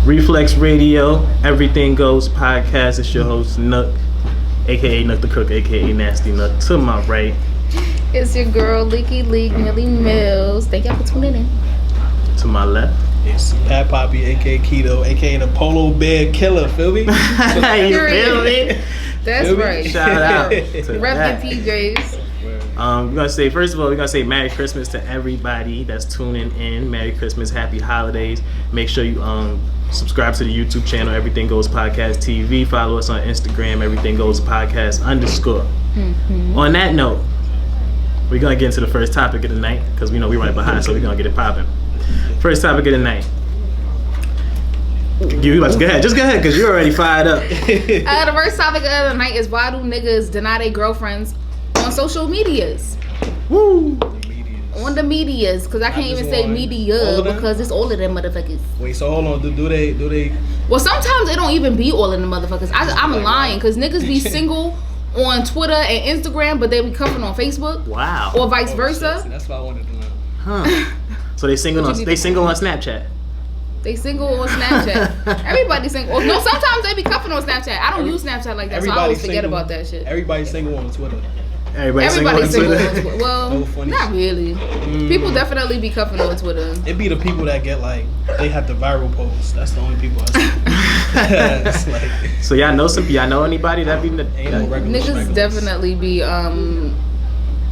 Reflex Radio, Everything Goes Podcast. It's your host, Nook, a.k.a. Nook the Crook, a.k.a. Nasty Nook. To my right, it's your girl, Leeky Leek, Millie Mills. Thank y'all for tuning in. To my left, it's Pat Poppy, a.k.a. Kito, a.k.a. the Polo Bear Killer, feel me? You feel me? That's feel me? right. Shout out to Rep your PJs. We're gonna say, first of all, we're gonna say Merry Christmas to everybody that's tuning in. Merry Christmas, Happy Holidays. Make sure you subscribe to the YouTube channel, Everything Goes Podcast TV. Follow us on Instagram, Everything Goes Podcast _ On that note, we're gonna get into the first topic of the night because we know we're right behind, so we're gonna get it popping. First topic of the night. You about to go ahead. Just go ahead because you're already fired up. The first topic of the night is why do niggas deny their girlfriends on social medias? Woo! On the medias, because I can't even say media because it's all of them motherfuckers. Wait, so hold on. Do they? Well, sometimes it don't even be all of them motherfuckers. I'm lying because niggas be single on Twitter and Instagram, but they be cuffing on Facebook. Wow. Or vice versa. Shit, that's what I wanted to know. Huh. So they single on Snapchat. They single on Snapchat. Everybody single. No, sometimes they be cuffing on Snapchat. I don't use Snapchat like that, so I always forget about that shit. Everybody's single on Twitter. Everybody's single on Twitter. Well, not really. People definitely be cuffing on Twitter. It be the people that get they have the viral posts. That's the only people I see. So y'all know anybody that be niggas definitely be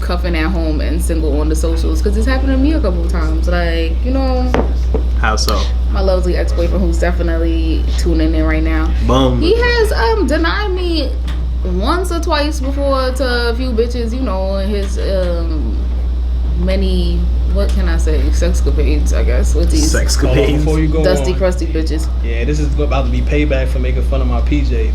cuffing at home and single on the socials because it's happened to me a couple of times. Like, you know. How so? My lovely ex-boyfriend who's definitely tuning in right now. Boom. He has denied me once or twice before to a few bitches, you know, his many, what can I say, sexcapades, I guess, with these sexcapades. Before you go dusty, on, crusty bitches. Yeah, this is about to be payback for making fun of my PJ.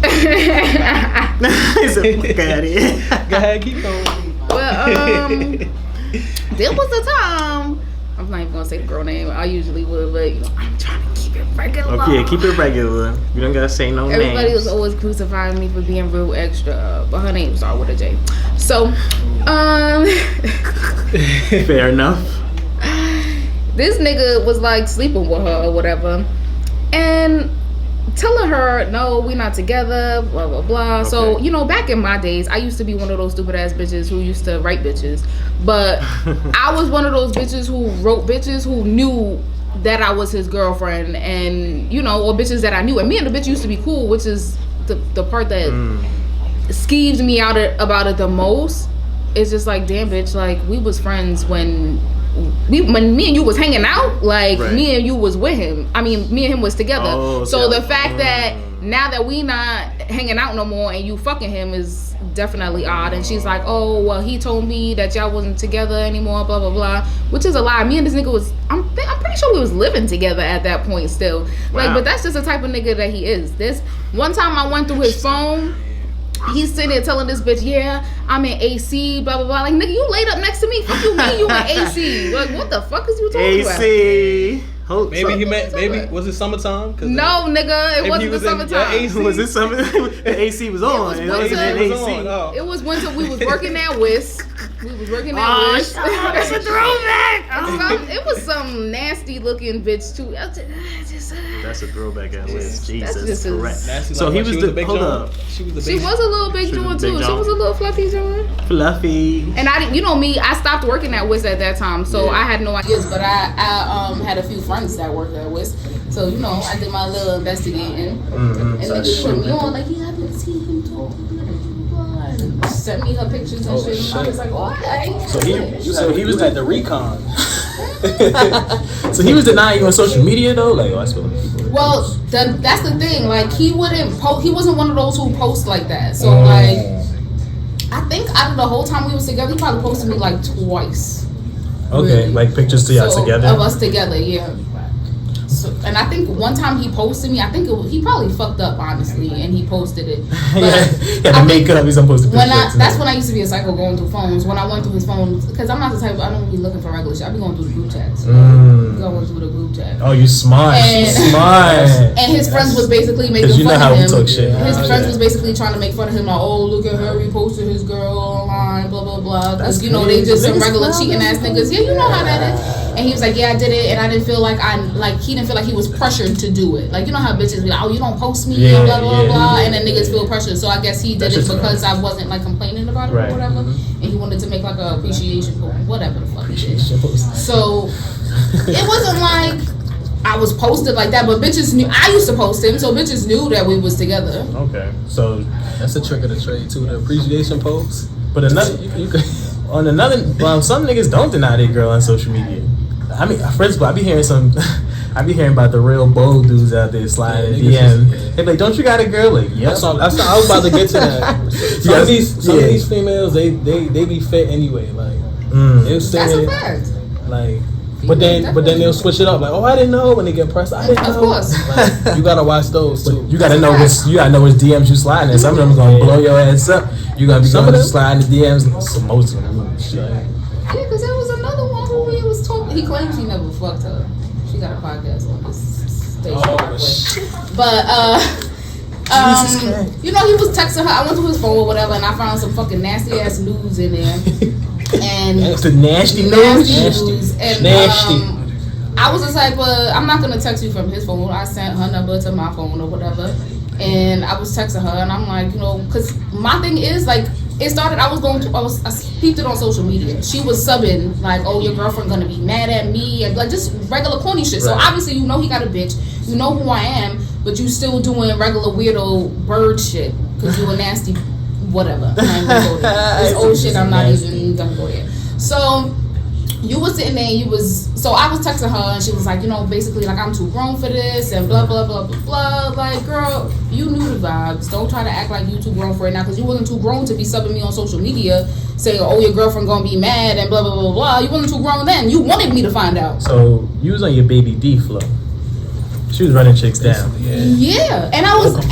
He's a fuck out of here. Go ahead, keep going. Well, there was a time, I'm not even gonna say the girl name, I usually would, but you know, I'm trying to keep it regular. Okay, keep it regular. You don't gotta say no names. Everybody was always crucifying me for being real extra, but her name started with a J. So, fair enough. This nigga was like sleeping with her or whatever, and telling her, no, we not together, blah blah blah. Okay. So, you know, back in my days, I used to be one of those stupid ass bitches who used to write bitches, but I was one of those bitches who wrote bitches who knew that I was his girlfriend, and you know, or bitches that I knew, and me and the bitch used to be cool, which is the part that skeeved me out about it the most. It's just like, damn bitch, like we was friends when me and you was hanging out, like right. Me and you was with him. I mean, me and him was together. Oh, so the fact that now that we not hanging out no more and you fucking him is definitely odd. And she's like, oh well, he told me that y'all wasn't together anymore, blah blah blah, which is a lie. Me and this nigga was, I'm pretty sure we was living together at that point still. Like, but that's just the type of nigga that he is. This one time I went through his phone. He's sitting there telling this bitch, yeah, I'm in AC, blah, blah, blah. Like, nigga, you laid up next to me. Fuck you mean you in AC? Like, what the fuck is you talking about? AC. Maybe was it summertime? No, nigga, it wasn't the summertime. Was it summer? The AC was on. It was winter. We was working at Whisk. That's a throwback. It was some nasty looking bitch too. That's a throwback at Whisk. Jesus Christ. So he was the big joint. She was a little big joint too. She was a little fluffy joint. Fluffy. And I, you know me, I stopped working at Whisk at that time, so I had no ideas. But I had a few friends that worked at Whisk, so you know I did my little investigating, and niggas put me on like, yeah, I've been seeing him talking. Sent me her pictures and shit. And I was like, okay. So he was at the recon. So he was denying you on social media though, like I suppose. Well, that's the thing. Like he wouldn't post. He wasn't one of those who post like that. So like, I think out of the whole time we was together, he probably posted me like twice. Okay, really. Like pictures to y'all together. Of us together, yeah. So, and I think one time he posted me. I think he probably fucked up honestly, and he posted it. But yeah, makeup. He's supposed to. That's when I used to be a psycho going through phones. When I went through his phone, because I'm not the type. I don't be looking for regular shit. I be going through the group chats. Going through the group chat. Oh, you smart. And his friends was basically making fun of him. You know how we talk shit. His friends was basically trying to make fun of him. Like, oh, look at her, he posted his girl online, blah blah blah. Because you know they just some regular cheating ass niggas. Yeah, you know how that is. And he was like, yeah, I did it, and I didn't feel like he didn't feel like he was pressured to do it. Like, you know how bitches be like, oh, you don't post me, and blah, blah, blah, and then niggas feel pressured. So I guess he did it because I wasn't, like, complaining about it or whatever. And he wanted to make, like, a appreciation post, whatever the fuck he did. So it wasn't like I was posted like that, but bitches knew. I used to post him, so bitches knew that we was together. Okay, so that's a trick of the trade, too, the appreciation post. But another, some niggas don't deny their girl on social media. I mean, first of all, I be hearing about the real bold dudes out there sliding DM. They be like, don't you got a girl? Like, yeah. I was about to get to that. Some of these females, they be fit anyway. Like, that's a fact. Like, but then they'll switch it up. Like, oh, I didn't know when they get pressed. I didn't know. Of course. Like, you gotta watch those too. You gotta know which DMs you sliding in. Some of them gonna blow your ass up. You gotta be going to slide in the DMs. So most of them. Shit. Yeah, because there was another one who he was talking. He claims he never fucked her. She got a podcast on this station. But you know, he was texting her. I went to his phone or whatever, and I found some fucking nasty ass news in there. And the nasty news. And I was just like, well, I'm not gonna text you from his phone. I sent her number to my phone or whatever. And I was texting her, and I'm like, you know, because my thing is, like, it started, I peeped it on social media. She was subbing, like, oh, your girlfriend gonna be mad at me, and like, just regular corny shit. Right. So obviously, you know he got a bitch, you know who I am, but you still doing regular weirdo bird shit, because you a nasty whatever. I ain't gonna go there. This old shit, I'm not even gonna go there. So, you was sitting there, so I was texting her, and she was like, you know, basically, like, I'm too grown for this, and blah, blah, blah, blah, blah. Like, girl, you knew the vibes. Don't try to act like you too grown for it now, because you wasn't too grown to be subbing me on social media, saying, oh, your girlfriend gonna be mad, and blah, blah, blah, blah. You wasn't too grown then. You wanted me to find out. So, you was on your baby D flow. She was running chicks down. Yeah. And I looked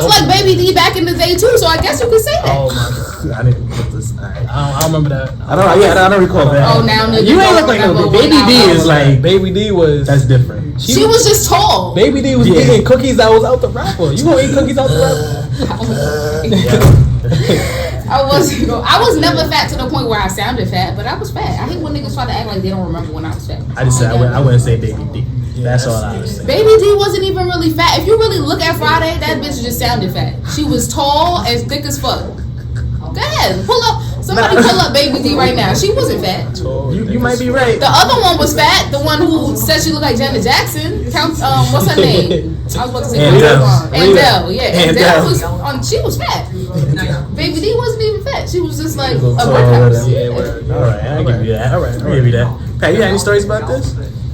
like Baby D back in the day, too, so I guess you could say that. Oh, my God. I didn't put this. I don't remember that. I don't recall that. Oh, now niggas you ain't look like no Baby D is like Baby D was. That's different. She was just tall. Baby D was eating cookies that was out the wrapper. You gonna eat cookies out the wrapper? I was never fat to the point where I sounded fat, but I was fat. I hate when niggas try to act like they don't remember when I was fat. I just said I wouldn't say Baby D. That's all I was saying. Baby D wasn't even really fat. If you really look at Friday, that bitch just sounded fat. She was tall and thick as fuck. Go ahead, somebody pull up Baby D right now. She wasn't fat. You might be right. The other one was fat. The one who said she looked like Janet Jackson. What's her name? I was about to say Andell. Yeah, Andell was she was fat. Baby D wasn't even fat. She was just like a workout. All right, I'll give you that. All right, I'll give you that. Pat, you got any stories about this?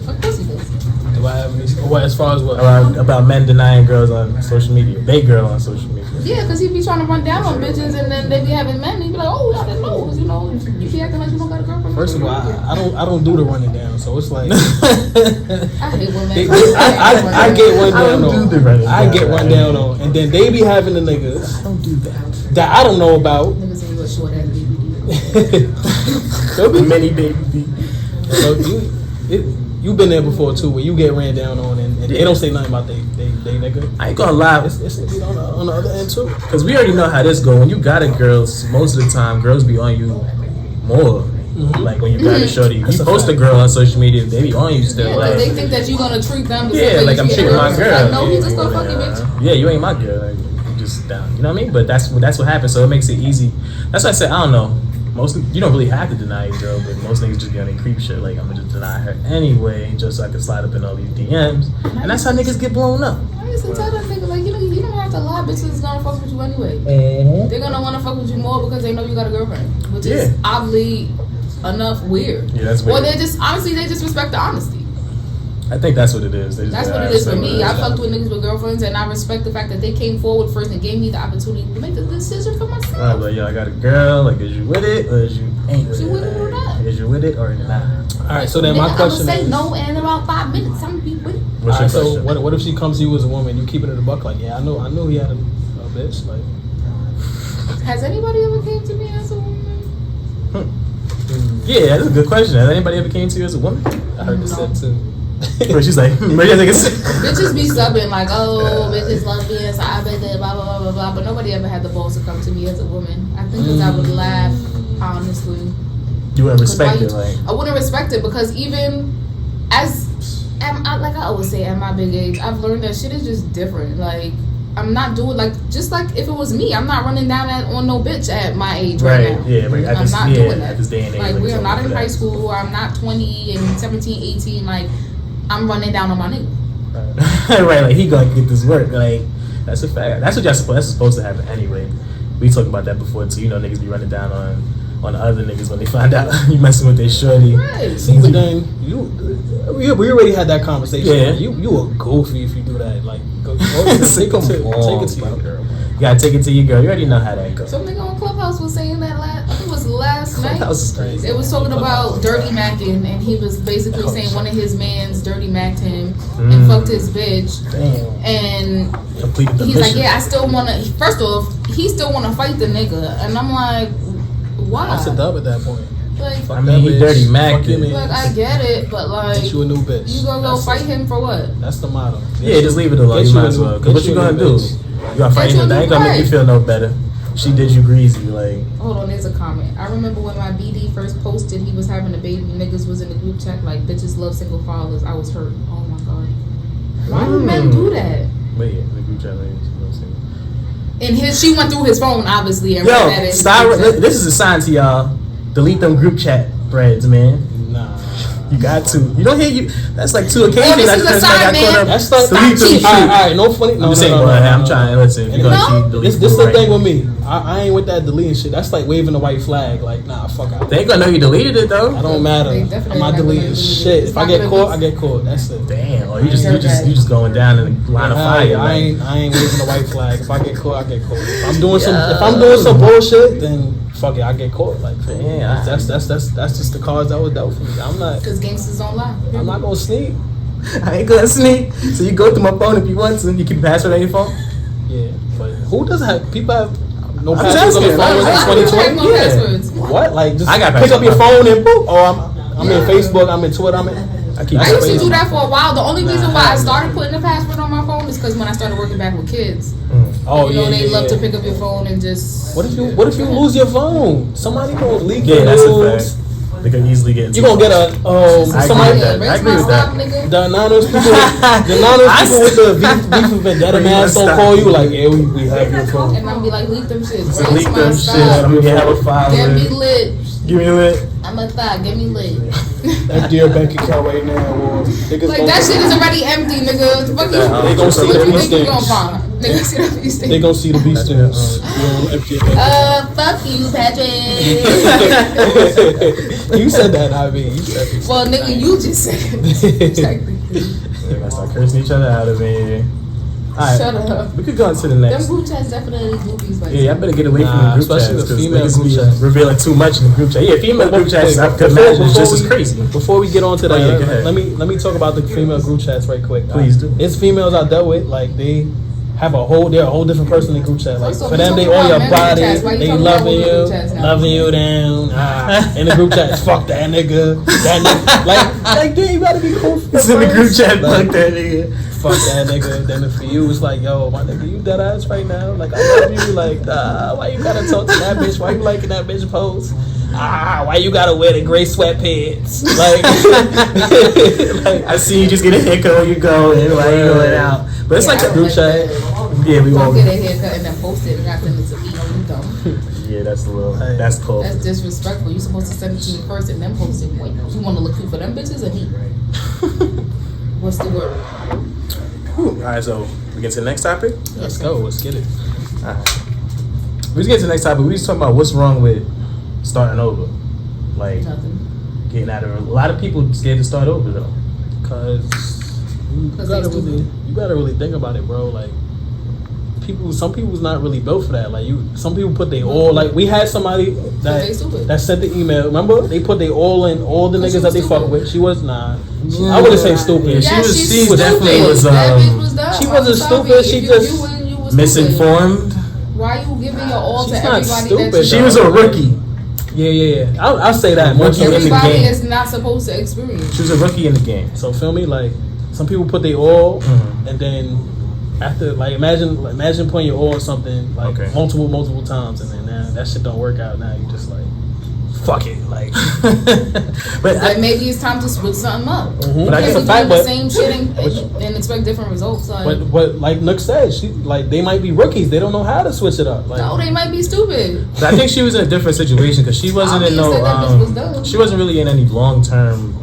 Of course he does. Do I have any? What, as far as what? About men denying girls on social media. They girl on social media. Yeah, because he be trying to run down on bitches, and then they be having men, and he be like, oh, I didn't know. You know, you be acting like you don't got a girlfriend. First of all, I don't do the running down, so it's like I hate women. I get run down on. I get run down on, and then they be having the niggas. I don't do that I don't know about. Niggas ain't real short ass baby. There'll be many baby D. So you've been there before too, where you get ran down on, and they don't say nothing about they nigga. I ain't gonna lie, it's on the other end too. Cause we already know how this go. When you got a girl, most of the time girls be on you more. Mm-hmm. Like when you got a shorty, you post a girl on social media, they be on you still. Yeah, like they think that you gonna treat them. Like I'm treating my girl. Like, no, you just gonna fuck your bitch. Yeah, you ain't my girl. Like, you just down. You know what I mean? But that's what happens. So it makes it easy. That's why I said I don't know. Mostly, you don't really have to deny your girl, but most niggas just be on their creep shit. Like, I'm gonna just deny her anyway, just so I can slide up in all these DMs. And that's how niggas get blown up. I used to tell that nigga, like, you don't have to lie, bitches is gonna fuck with you anyway. Mm-hmm. They're gonna wanna fuck with you more because they know you got a girlfriend, which is oddly enough weird. Yeah, that's weird. Or they just respect the honesty. I think that's what it is. That's what it is for me. I fucked with niggas with girlfriends, and I respect the fact that they came forward first and gave me the opportunity to make the decision for myself. Right, but yo, I got a girl. Like, is you with it or is you ain't with it? With it or not? Is you with it or not? All right. So then my question is, is, no, and in about 5 minutes, I'm gonna be with it. What's your question? So what if she comes to you as a woman, you keeping it a buck? Like, yeah, I know he had a bitch. Like, has anybody ever came to me as a woman? Yeah, that's a good question. Has anybody ever came to you as a woman? I heard this said too. Where she's like, bitches be subbing like, oh, bitches love being side bitches, blah blah blah blah. But nobody ever had the balls to come to me as a woman. I think because I would laugh, honestly. You wouldn't respect it, like I wouldn't respect it because even like I always say, at my big age, I've learned that shit is just different. Like, I'm not doing just like if it was me, I'm not running down on no bitch at my age right now. Yeah, right. I'm not doing that. At this day and age, like, we are not in high school. I'm not 20 and 17, 18. Like, I'm running down on my nigga. Right, like he gonna get this work. Like, that's a fact. That's what that's supposed to happen anyway. We talked about that before too. You know, niggas be running down on other niggas when they find out you messing with their shorty. Right. See, but then we already had that conversation. Yeah. You a goofy if you do that. Like, take it to your girl. You gotta take it to your girl. You already know how that goes. Some nigga on Clubhouse was saying that I think it was last night. Clubhouse is crazy. It was talking about dirty macking, and he was basically saying one of his mans dirty macked him and fucked his bitch. Damn. And Completed the he's mission. like, yeah, I still wanna. First off, he still wanna fight the nigga, and I'm like, why? That's a dub at that point. Like, I mean, he dirty Mac. Like, I get it, but like, get you a new bitch. You gonna go fight him for what? That's the motto. Yeah, just leave it alone. You might as well. Cause what you gonna do? You gonna fight him? That ain't gonna make you feel no better. She did you greasy, like. Hold on, there's a comment. I remember when my BD first posted he was having a baby. Niggas was in the group chat like, bitches love single fathers. I was hurt. Oh my god. Why do men do that? Wait, the group chat ladies. And she went through his phone obviously and Yo, read that. stop. This is a sign to y'all. Delete them group chat threads, man. Nah. You got to. You don't hear you. That's like 2 occasions. This is a sign, man. That's like delete them shit. All right, no funny. I'm just saying, I'm trying. Listen, you gonna this is the thing with me. I ain't with that deleting shit. That's like waving the white flag. Like, nah, fuck out. They ain't gonna know you deleted it though. I don't matter. I'm not deleting shit. If I get caught, I get caught. That's it. Damn. Or you just going down in the line of fire. I ain't waving the white flag. If I get caught, I get caught. If I'm doing some bullshit, then fuck it, I get caught. Like, yeah, that's just the cards that was dealt for me. I'm not. Because gangsters don't lie. I'm not gonna sneak. I ain't gonna sneak. So you go through my phone if you want to. You keep a password on your phone. Yeah, but who doesn't have? People have no I'm passwords on their asking. phone in Why do 2020. you have no passwords? What? Like, just I got pick up your passwords. phone and boop. Oh, I'm in Facebook. I'm in Twitter. I keep. I used to do that for a while. The only reason why I started putting a password on my phone is because when I started working back with kids. Oh, you know, yeah, they love yeah. to pick up your phone and just. What if you lose your phone? Somebody gonna leak Yeah, your that's a news. fact. They can easily get. You gonna get a I somebody. agree with that. I agree with that. The anonymous people with the beef and vendetta mask don't call you like, yeah, we have your phone. And I'm be like, leak them shit. Leak them shit. I'm gonna have a file. Get me lit. Give me lit. I'm a thot. Get me lit. That dear bank account right now, or niggas Like, that shit is already empty, nigga. The fuck They gonna see the beast you gonna find? Nigga, see the beast They gonna see the beast stamps. Fuck you, Patrick. You said that, I mean. You said it. Well, nigga, you just said it. Technically. We're gonna start cursing each other out of here. Alright, Shut up. we could go on to the next. Them group chats definitely goofies like Yeah, I better get away from the group chats. especially the Because female niggas group be chats. revealing too much in the group chat. Yeah, female group chats, I could imagine, it's just as crazy. Before we get on to that, yeah, go ahead. let me talk about the female group chats right quick. Please do. It's females I dealt with, like they're a whole different person in the group chat. Like So for we them, they talking on your about men body, group chats. Why you they talking loving about women you, group chats now? loving you down. In the group chat, fuck that nigga, like damn, you gotta be cool. It's in the group chat, fuck that nigga. Fuck that nigga. Then for you, it's like, yo, my nigga, you dead ass right now. Like, I love you. Like, why you gotta talk to that bitch? Why you liking that bitch post? Why you gotta wear the gray sweatpants? Like, I see you just get a haircut when you go and why you going out. But it's like a group chat. Yeah, we Don't won't. get a haircut and then post it and got them to eat on you dumb. Yeah, that's a little. That's cool. That's disrespectful. You're supposed to send it to me first and then post it. Wait, you want to look cute for them bitches or me? What's the word? Alright, so we get to the next topic. let's go. Let's get it. Alright. We just get to the next topic. We just talking about what's wrong with starting over. Like Nothing. getting out of a lot of people scared to start over though. Cause you Cause gotta they you gotta really think about it, bro. Like some people's not really built for that. Like some people put they all. Like we had somebody they stupid. that sent the email. Remember, they put they all in all the But she niggas that they was fuck stupid. with. She was not. I wouldn't say stupid. Yeah, Yes, she she's definitely stupid. was, That bitch was dumb. she I'm wasn't sorry. stupid, she If just you win, you was Misinformed. Stupid. Why you giving your all She's to not everybody stupid, that you She was a rookie. Yeah. I'll say that. Rookie in the Everybody game. is not supposed to experience. She was a rookie in the game. So feel me? Like some people put they all, Mhm. and then after like imagine putting your all on something like Okay. multiple times, and then that shit don't work out. Now you just like fuck it, like. But maybe it's time to switch something up. But I guess the fact, the same shit and expect different results. Like, but like Nook said, they might be rookies. They don't know how to switch it up. Like, no, they might be stupid. But I think she was in a different situation because she wasn't in she wasn't really in any long-term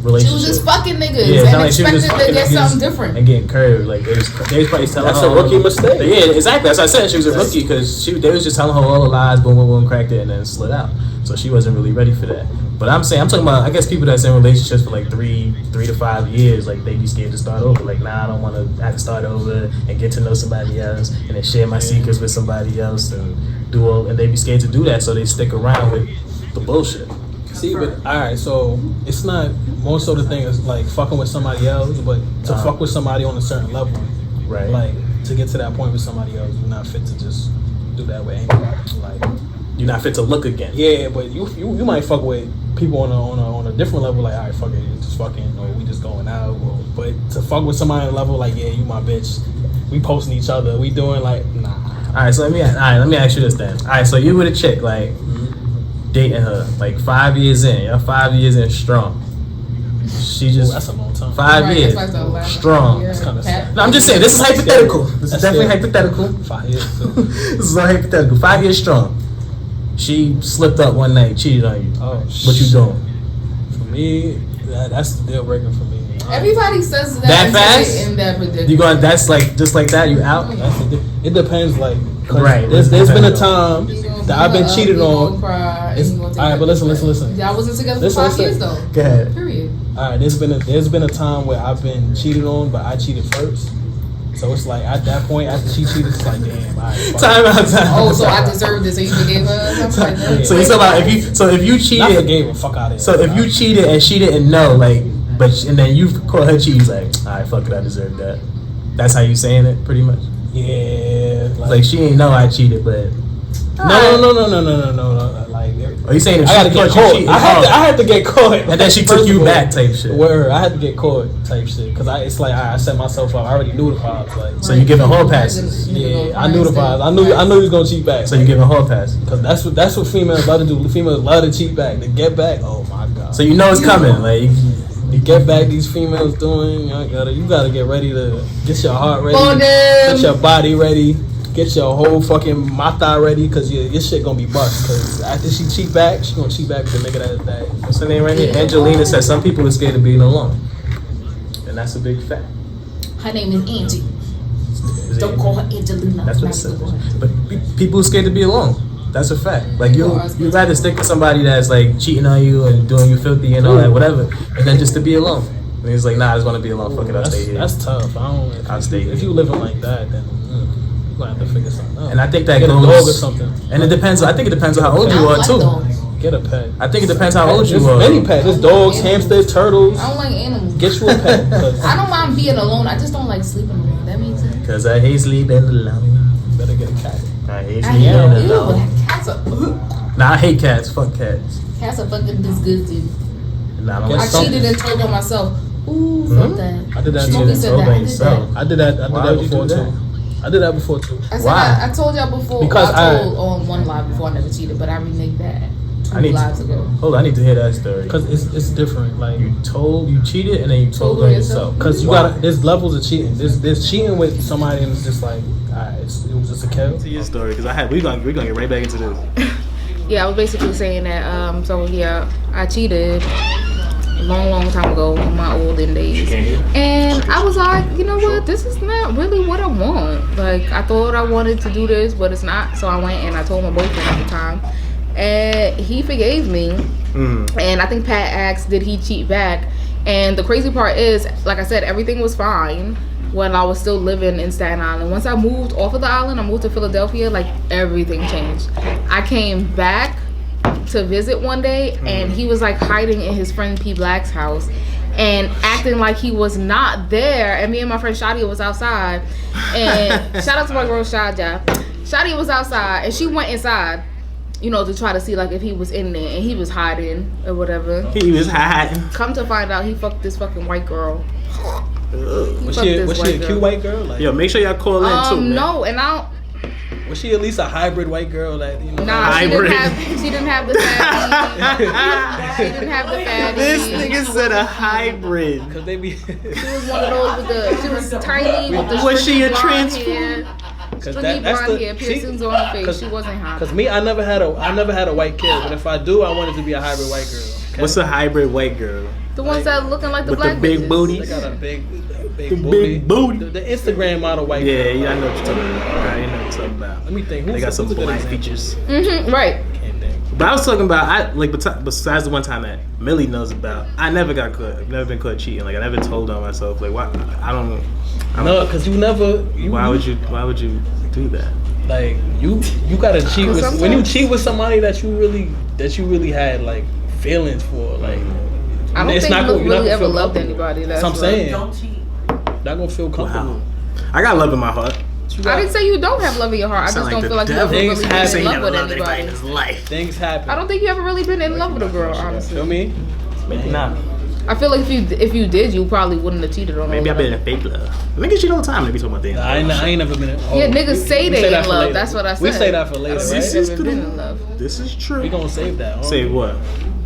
relationship. She was just fucking niggas and expected to get something different and getting curved. Like they was probably telling that's her a rookie mistake. Yeah, exactly. That's what I said. She was a rookie because they was just telling her all the lies, boom, boom, boom, cracked it, and then slid out. So she wasn't really ready for that. But I'm talking about, I guess people that's in relationships for like 3 to 5 years, like they be scared to start over. Like, nah, I don't want to have to start over and get to know somebody else and then share my secrets with somebody else and they be scared to do that, so they stick around with the bullshit. See, but alright, so it's not more so the thing is like fucking with somebody else, but to fuck with somebody on a certain level, right? Like to get to that point with somebody else, you're not fit to just do that with anybody. Like you're not fit to look again. Yeah, but you might fuck with people on a different level. Like, alright, fuck it, just fucking, or we just going out. But to fuck with somebody on a level like, yeah, you my bitch, we posting each other, we doing like, nah. Alright, so let me ask you this then. Alright, so you with a chick like. Dating her like 5 years in, y'all 5 years in strong. She just that's a long time. 5 years strong. No, I'm just saying this is hypothetical. This is definitely hypothetical. 5 years. This is all hypothetical. 5 years strong. She slipped up one night, cheated on you. Oh, what you doing? For me, that's the deal breaker for me. Everybody says that fast. In that predicament. You going? That's like just like that. You out? It depends. Like, right. There's been a time that I've been cheated on. Alright, but listen. Y'all wasn't together for 5 years though. Go ahead. Period. Alright, there's been a time where I've been cheated on, but I cheated first. So it's like at that point after she cheated, it's like damn. Time out. Oh, so I deserved this, so you forgave her. So you talking about if you cheated, I forgave her. Fuck out of here. So if you cheated and she didn't know, like, and then you caught her cheating, like, alright, fuck it, I deserve that. That's how you saying it, pretty much. Yeah. Like she ain't know I cheated, but no. Like, are you saying if I gotta get caught? I had to get caught, and then she took you back, type shit. Word, I had to get caught, type shit, because it's like I set myself up. I already knew the vibes, like. So you giving hall passes? Yeah, I knew the vibes. I knew he was gonna cheat back. So you giving hall passes? Because that's what females love to do. Females love to cheat back, to get back. Oh my god. So you know it's coming, like. You get back these females doing. You gotta get ready to get your heart ready, get your body ready. Get your whole fucking mata ready, cause your shit gonna be bust. Cause after she cheat back, she gonna cheat back with the nigga that. What's her name right here? Angelina says some people are scared of being alone, and that's a big fact. Her name is Angie. Don't call her Angelina. That's what it says. But people are scared to be alone. That's a fact. Like you rather stick with somebody that's like cheating on you and doing you filthy and all that, whatever, and then just to be alone. And he's like, nah, I just want to be alone. Fuck it, I'll stay here. That's tough. I'll stay here. If you living like that, then. Gonna have to figure something out. And I think that get goes, a dog or something. And it depends. I think it depends on how old you are too. Get a pet. I think it depends how old you are. Many pets. There's dogs, hamsters, turtles. I don't like animals. Get you a pet. I don't mind being alone. I just don't like sleeping alone. That makes sense. Cause I hate sleeping alone. Better get a cat. I hate sleeping alone. Cats are. Nah, I hate cats. Fuck cats. Cats are fucking disgusting. Nah, I cheated and told on myself. Ooh, fuck that. I did that. I did that before too. I did that before too. I told y'all before. Because I told on one live before I never cheated, but I remade that 2 lives ago. Hold on, I need to hear that story. Because it's different. Like you cheated and then you told on yourself. Because there's levels of cheating. There's cheating with somebody and it's just like, alright, it was just a kill. To your story, because we're gonna get right back into this. Yeah, I was basically saying that. I cheated a long time ago in my olden days, and I was like, you know what, this is not really what I want. Like, I thought I wanted to do this, but it's not. So I went and I told my boyfriend at the time, and he forgave me. And I think Pat asked, did he cheat back? And the crazy part is, like I said, everything was fine when I was still living in Staten Island. Once I moved off of the island, I moved to Philadelphia, like everything changed. I came back to visit one day, and he was like hiding in his friend P Black's house and acting like he was not there. And me and my friend Shadia was outside, and shout out to my girl Shadia. Shadia was outside, and she went inside, you know, to try to see like if he was in there, and he was hiding or whatever. He was hiding. Come to find out, he fucked this fucking white girl. Was she a cute white girl? Like, yo, make sure y'all call in too, man. No, and I don't. Was she at least a hybrid white girl that you know? Nah, she Hybrid. didn't have the fatty. She didn't have the fatty. This nigga said a hybrid. Cause they be. She was one of those with the. She was tiny with the. Was she a blonde trans? hair, Cause stringy that's blonde the hair, piercings on her face. cause- She wasn't hot. Cause me, I never had a white kid, but if I do, I want it to be a hybrid white girl. Okay? What's a hybrid white girl? The ones that looking like the With black the big bitches. booty? They got a big The booty. big booty. The Instagram model white girl. Yeah, I know what you're talking about. I know what you're talking about. Let me think. They got some who's a good black example? features. Right. Can't think. But I was talking about, besides the one time that Millie knows about, I never got caught. I've never been caught cheating. Like, I never told on myself. Like, why? I don't. No, cause you never. Why would you do that? Like you gotta cheat with Sometimes- when you cheat with somebody that you really had like feelings for. Like I don't it's think not Luke gonna- you're not really gonna ever feel loved comfortable. anybody. That's I'm what- saying. Don't cheat. Not gonna feel comfortable. Wow. I got love in my heart. I didn't say you don't have love in your heart. I just Sound don't like feel the like you devil. ever really Things been happen. in Ain't love never with loved anybody anybody. in his life. Things happen. I don't think you ever really been in love with a girl, honestly. Feel me? Maybe not. I feel like if you did, you probably wouldn't have cheated on. Maybe I've been in fake love. Niggas cheat all the time. They be talking about things. I ain't never been in. Yeah, niggas say they that in for love. later. That's what I said. We say that for later, I don't right? think This they've is ever been true. in love. This is true. We gonna save that. Huh? Say what?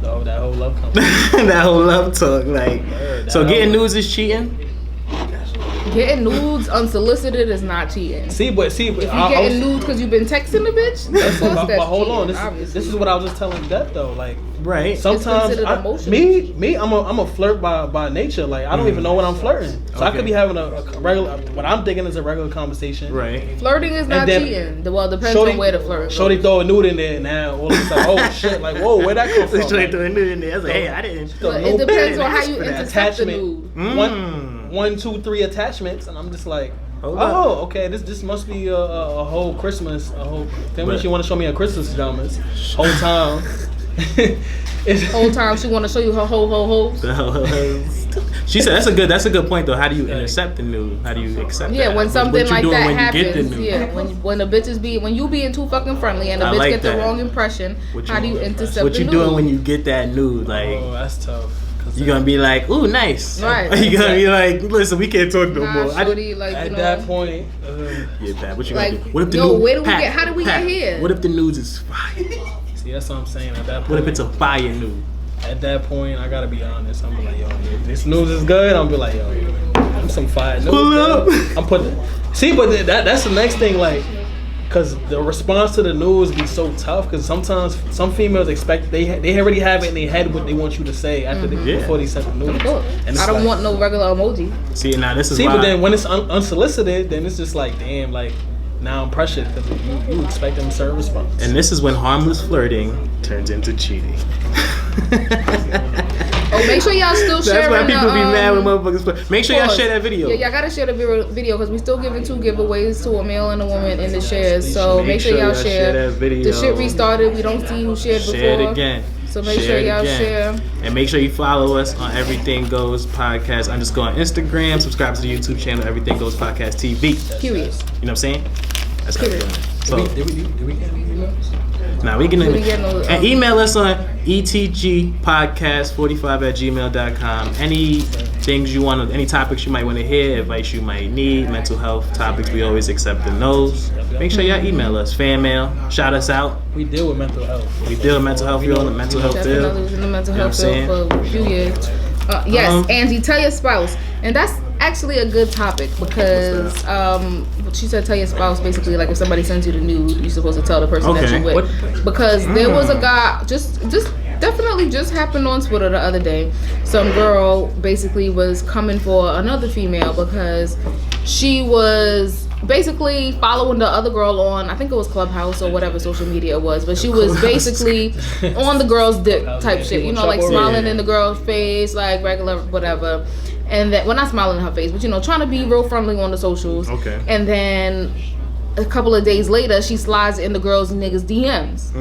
Oh, that whole love conversation. That whole love talk. Like, Word, so that getting whole- nudes is cheating? Getting nudes unsolicited is not cheating. See, but If you I getting was- nudes because you've been texting the bitch, of course but that's hold on. cheating, obviously. This is what I was just telling Death though. Like Right. sometimes considered emotional. me, I'm a flirt by nature. Like I don't even know when I'm flirting. So I Okay. could be having a regular. What I'm thinking is a regular conversation. Right. Flirting is not then cheating. Well, depends Shorty, on where the flirt. Shorty throw a nude in there now. All of a sudden, oh shit! Like whoa, where'd that come from? Straight Like, through a nude in there. I was like, hey, I didn't. But no it depends bad on how ask you for that. intercept the attachment. nude. One, 2, 3 attachments, and I'm just like, Hold oh, up. okay. This must be a whole Christmas. A whole. Then when But- she want to show me a Christmas pajamas, whole time. It's- Whole time she want to show you her ho. She said that's a good point though. How do you intercept the nude? How do you accept Yeah, that? when What something you like doing that when you get the happens, nude? yeah, when the bitches when you being too fucking friendly and the I bitch like get the that. wrong impression, What how do you intercept What the you nude? doing when you get that nude? Like, Oh, that's tough. 'Cause you gonna be like, ooh, nice. Right. Or you gonna be like, listen, we can't talk no Nah, more. shorty, like, at you know, that point, Yeah, Pat, what you Like, gonna do? What if the yo, nude? where do we Pat, get- how do we Pat, get here? What if the nudes is fire? see, that's what I'm saying. At that point, What if it's a fire nude? at that point, I gotta be honest. I'm like, yo, if this news is good, I'm be like, yo, I'm some fire news. Pull up. I'm putting. See, but that's the next thing, like, cause the response to the news be so tough. Cause sometimes some females expect they already have it in their head what they want you to say after Yeah. before they send the news. of course. And it's I don't like- want no regular emoji. See, now this is See, why. but then when it's unsolicited, then it's just like, damn, like now I'm pressured because you expect them a certain response. And this is when harmless flirting turns into cheating. Oh, make sure y'all still That's sharing why people the, be mad when motherfuckers flirt. Make sure y'all pause. share that video. Yeah, y'all gotta share the video because we still giving 2 giveaways to a male and a woman in the shares. So Make make sure sure y'all y'all share. share that video. The shit restarted. We don't see who shared before. Share it again. So make Share sure it y'all again. share. And make sure you follow us on Everything Goes Podcast _ on Instagram. Subscribe to the YouTube channel Everything Goes Podcast TV. Period. You know what I'm saying? That's how we're doing it. So Did we get any emails? now we can We didn't get no, and email us on etgpodcast45@gmail.com. Any things you want, any topics you might want to hear, advice you might need, mental health topics, we always accept in those. Make sure y'all email us, fan mail, shout us out. We deal with mental health. We deal with mental health, we on the mental health Definitely field. was in the mental You know health what I'm field for a few years. Yes, Angie, tell your spouse, and that's actually a good topic because she said tell your spouse basically like if somebody sends you the nude, you're supposed to tell the person that Okay. you're with. Because there was a guy just definitely just happened on Twitter the other day. Some girl basically was coming for another female because she was basically following the other girl on, I think it was Clubhouse or whatever social media it was, but she was basically on the girl's dick type shit, you know, like smiling in the girl's face, like regular whatever. And then, well, not smiling in her face, but you know, trying to be real friendly on the socials. Okay. And then a couple of days later, she slides in the girl's niggas DMs.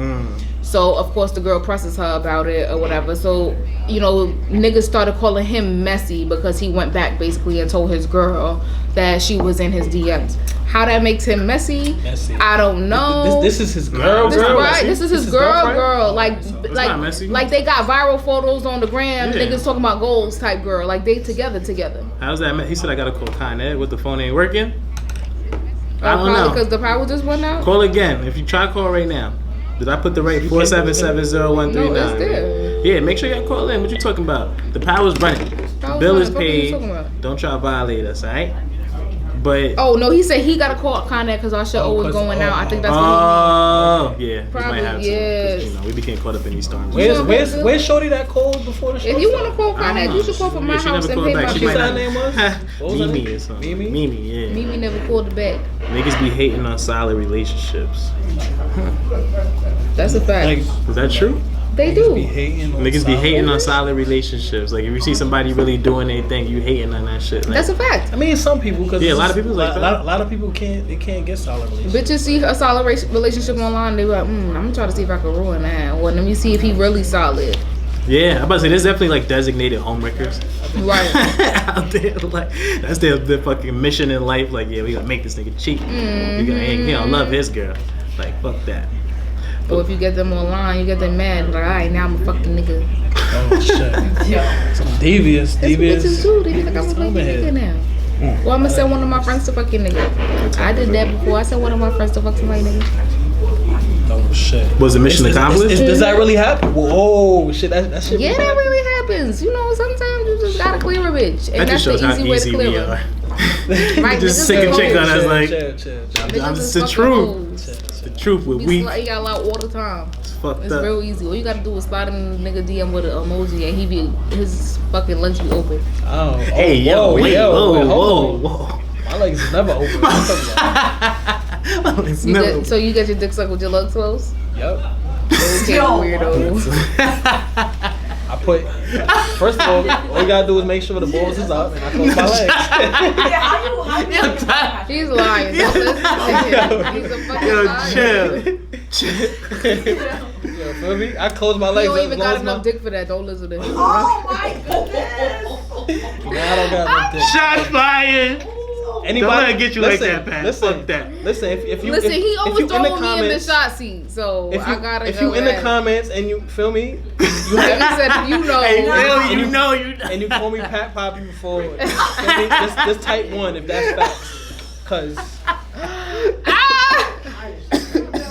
So of course the girl presses her about it or whatever. So, you know, niggas started calling him messy because he went back basically and told his girl that she was in his DMs. How that makes him messy, I don't know. This is his girl. This, girl? right, this is his girl. Like not messy. like they got viral photos on the gram. Yeah. Niggas talking about goals type girl. Like they together. How's that? He said I gotta call Con Ed. What, the phone ain't working? I don't know. Because the power just went out? Call again. If you try to call right now. Did I put the right 4770139? No, it's there. Yeah, make sure y'all call in. What you talking about? The power's running. Bill is paid. Don't try to violate us, alright? But oh no, he said he got to call Contact because our show was going out. I think that's what he means. Yeah, probably, we might have to. yes. You know, we became caught up in these storms. Where's Shorty that called before the show? If you want to call Contact, you should call from my house and pay my She bill. might name was? What was her Mimi name? or something. Mimi? Mimi, yeah. Mimi never called it back. Niggas be hating on solid relationships. That's a fact. Like, Is that true? They do. Niggas be hating on solid relationships. Like if you see somebody really doing their thing, you hating on that shit. Like, That's a fact. I mean, some people, because yeah, a lot of people like that. A lot of people can't get solid relationships. Bitches see a solid relationship online, they be like, I'm gonna try to see if I can ruin that. Well, let me see if he really solid. Yeah, I'm about to say there's definitely like designated homewreckers. Right. Out there, like that's their fucking mission in life. Like, yeah, we gotta make this nigga cheat. He don't love his girl. Like, fuck that. Or if you get them online, you get them mad. Like, alright, now I'm a fucking nigga. oh shit. Some devious. That's what bitches do. They be like, I'm a fucking nigga now. Well, I'm gonna send one of my friends to fucking nigga. I did that before. I sent one of my friends to fuck somebody nigga. Oh shit. Was the mission accomplished? Does that really happen? Whoa, shit, that shit. Yeah, that really happens. You know, sometimes you just gotta clear a bitch. And That that's just shows the how easy way to easy clear we her. are. Right, Just niggas sick is and chick on us hoes. like Chill. Niggas it's is the fucking truth. hoes. The truth with We we got out all the time. it's fucked It's up. real easy. All you gotta do is slide in the nigga DM with an emoji and his fucking legs be open. Oh, Hey, yo, wait, whoa. My legs is never open. What you talking about? So you get your dick sucked with your legs closed? Yup. Okay, weirdo. I put, first of all you gotta do is make sure the balls is up and I close my legs. He's lying. Don't listen to him. He's a fucking Yo, liar. chill. You feel me? I close my He legs don't as even long got as enough dick for that. Don't listen to him. Oh my goodness. Nah, I don't got enough dick. Shots fired. Anybody Don't let it get you like that, Pat. Fuck that. Listen, if you Listen, he always if you in the throwing me in the comments, shot seat, so if I gotta you go in the at it. comments and you feel me, you Like have, he said, you know. Hey, Bill, And you you- know. and you call me Pat Poppy before. Feel me? Just type 1 if that's facts. Cause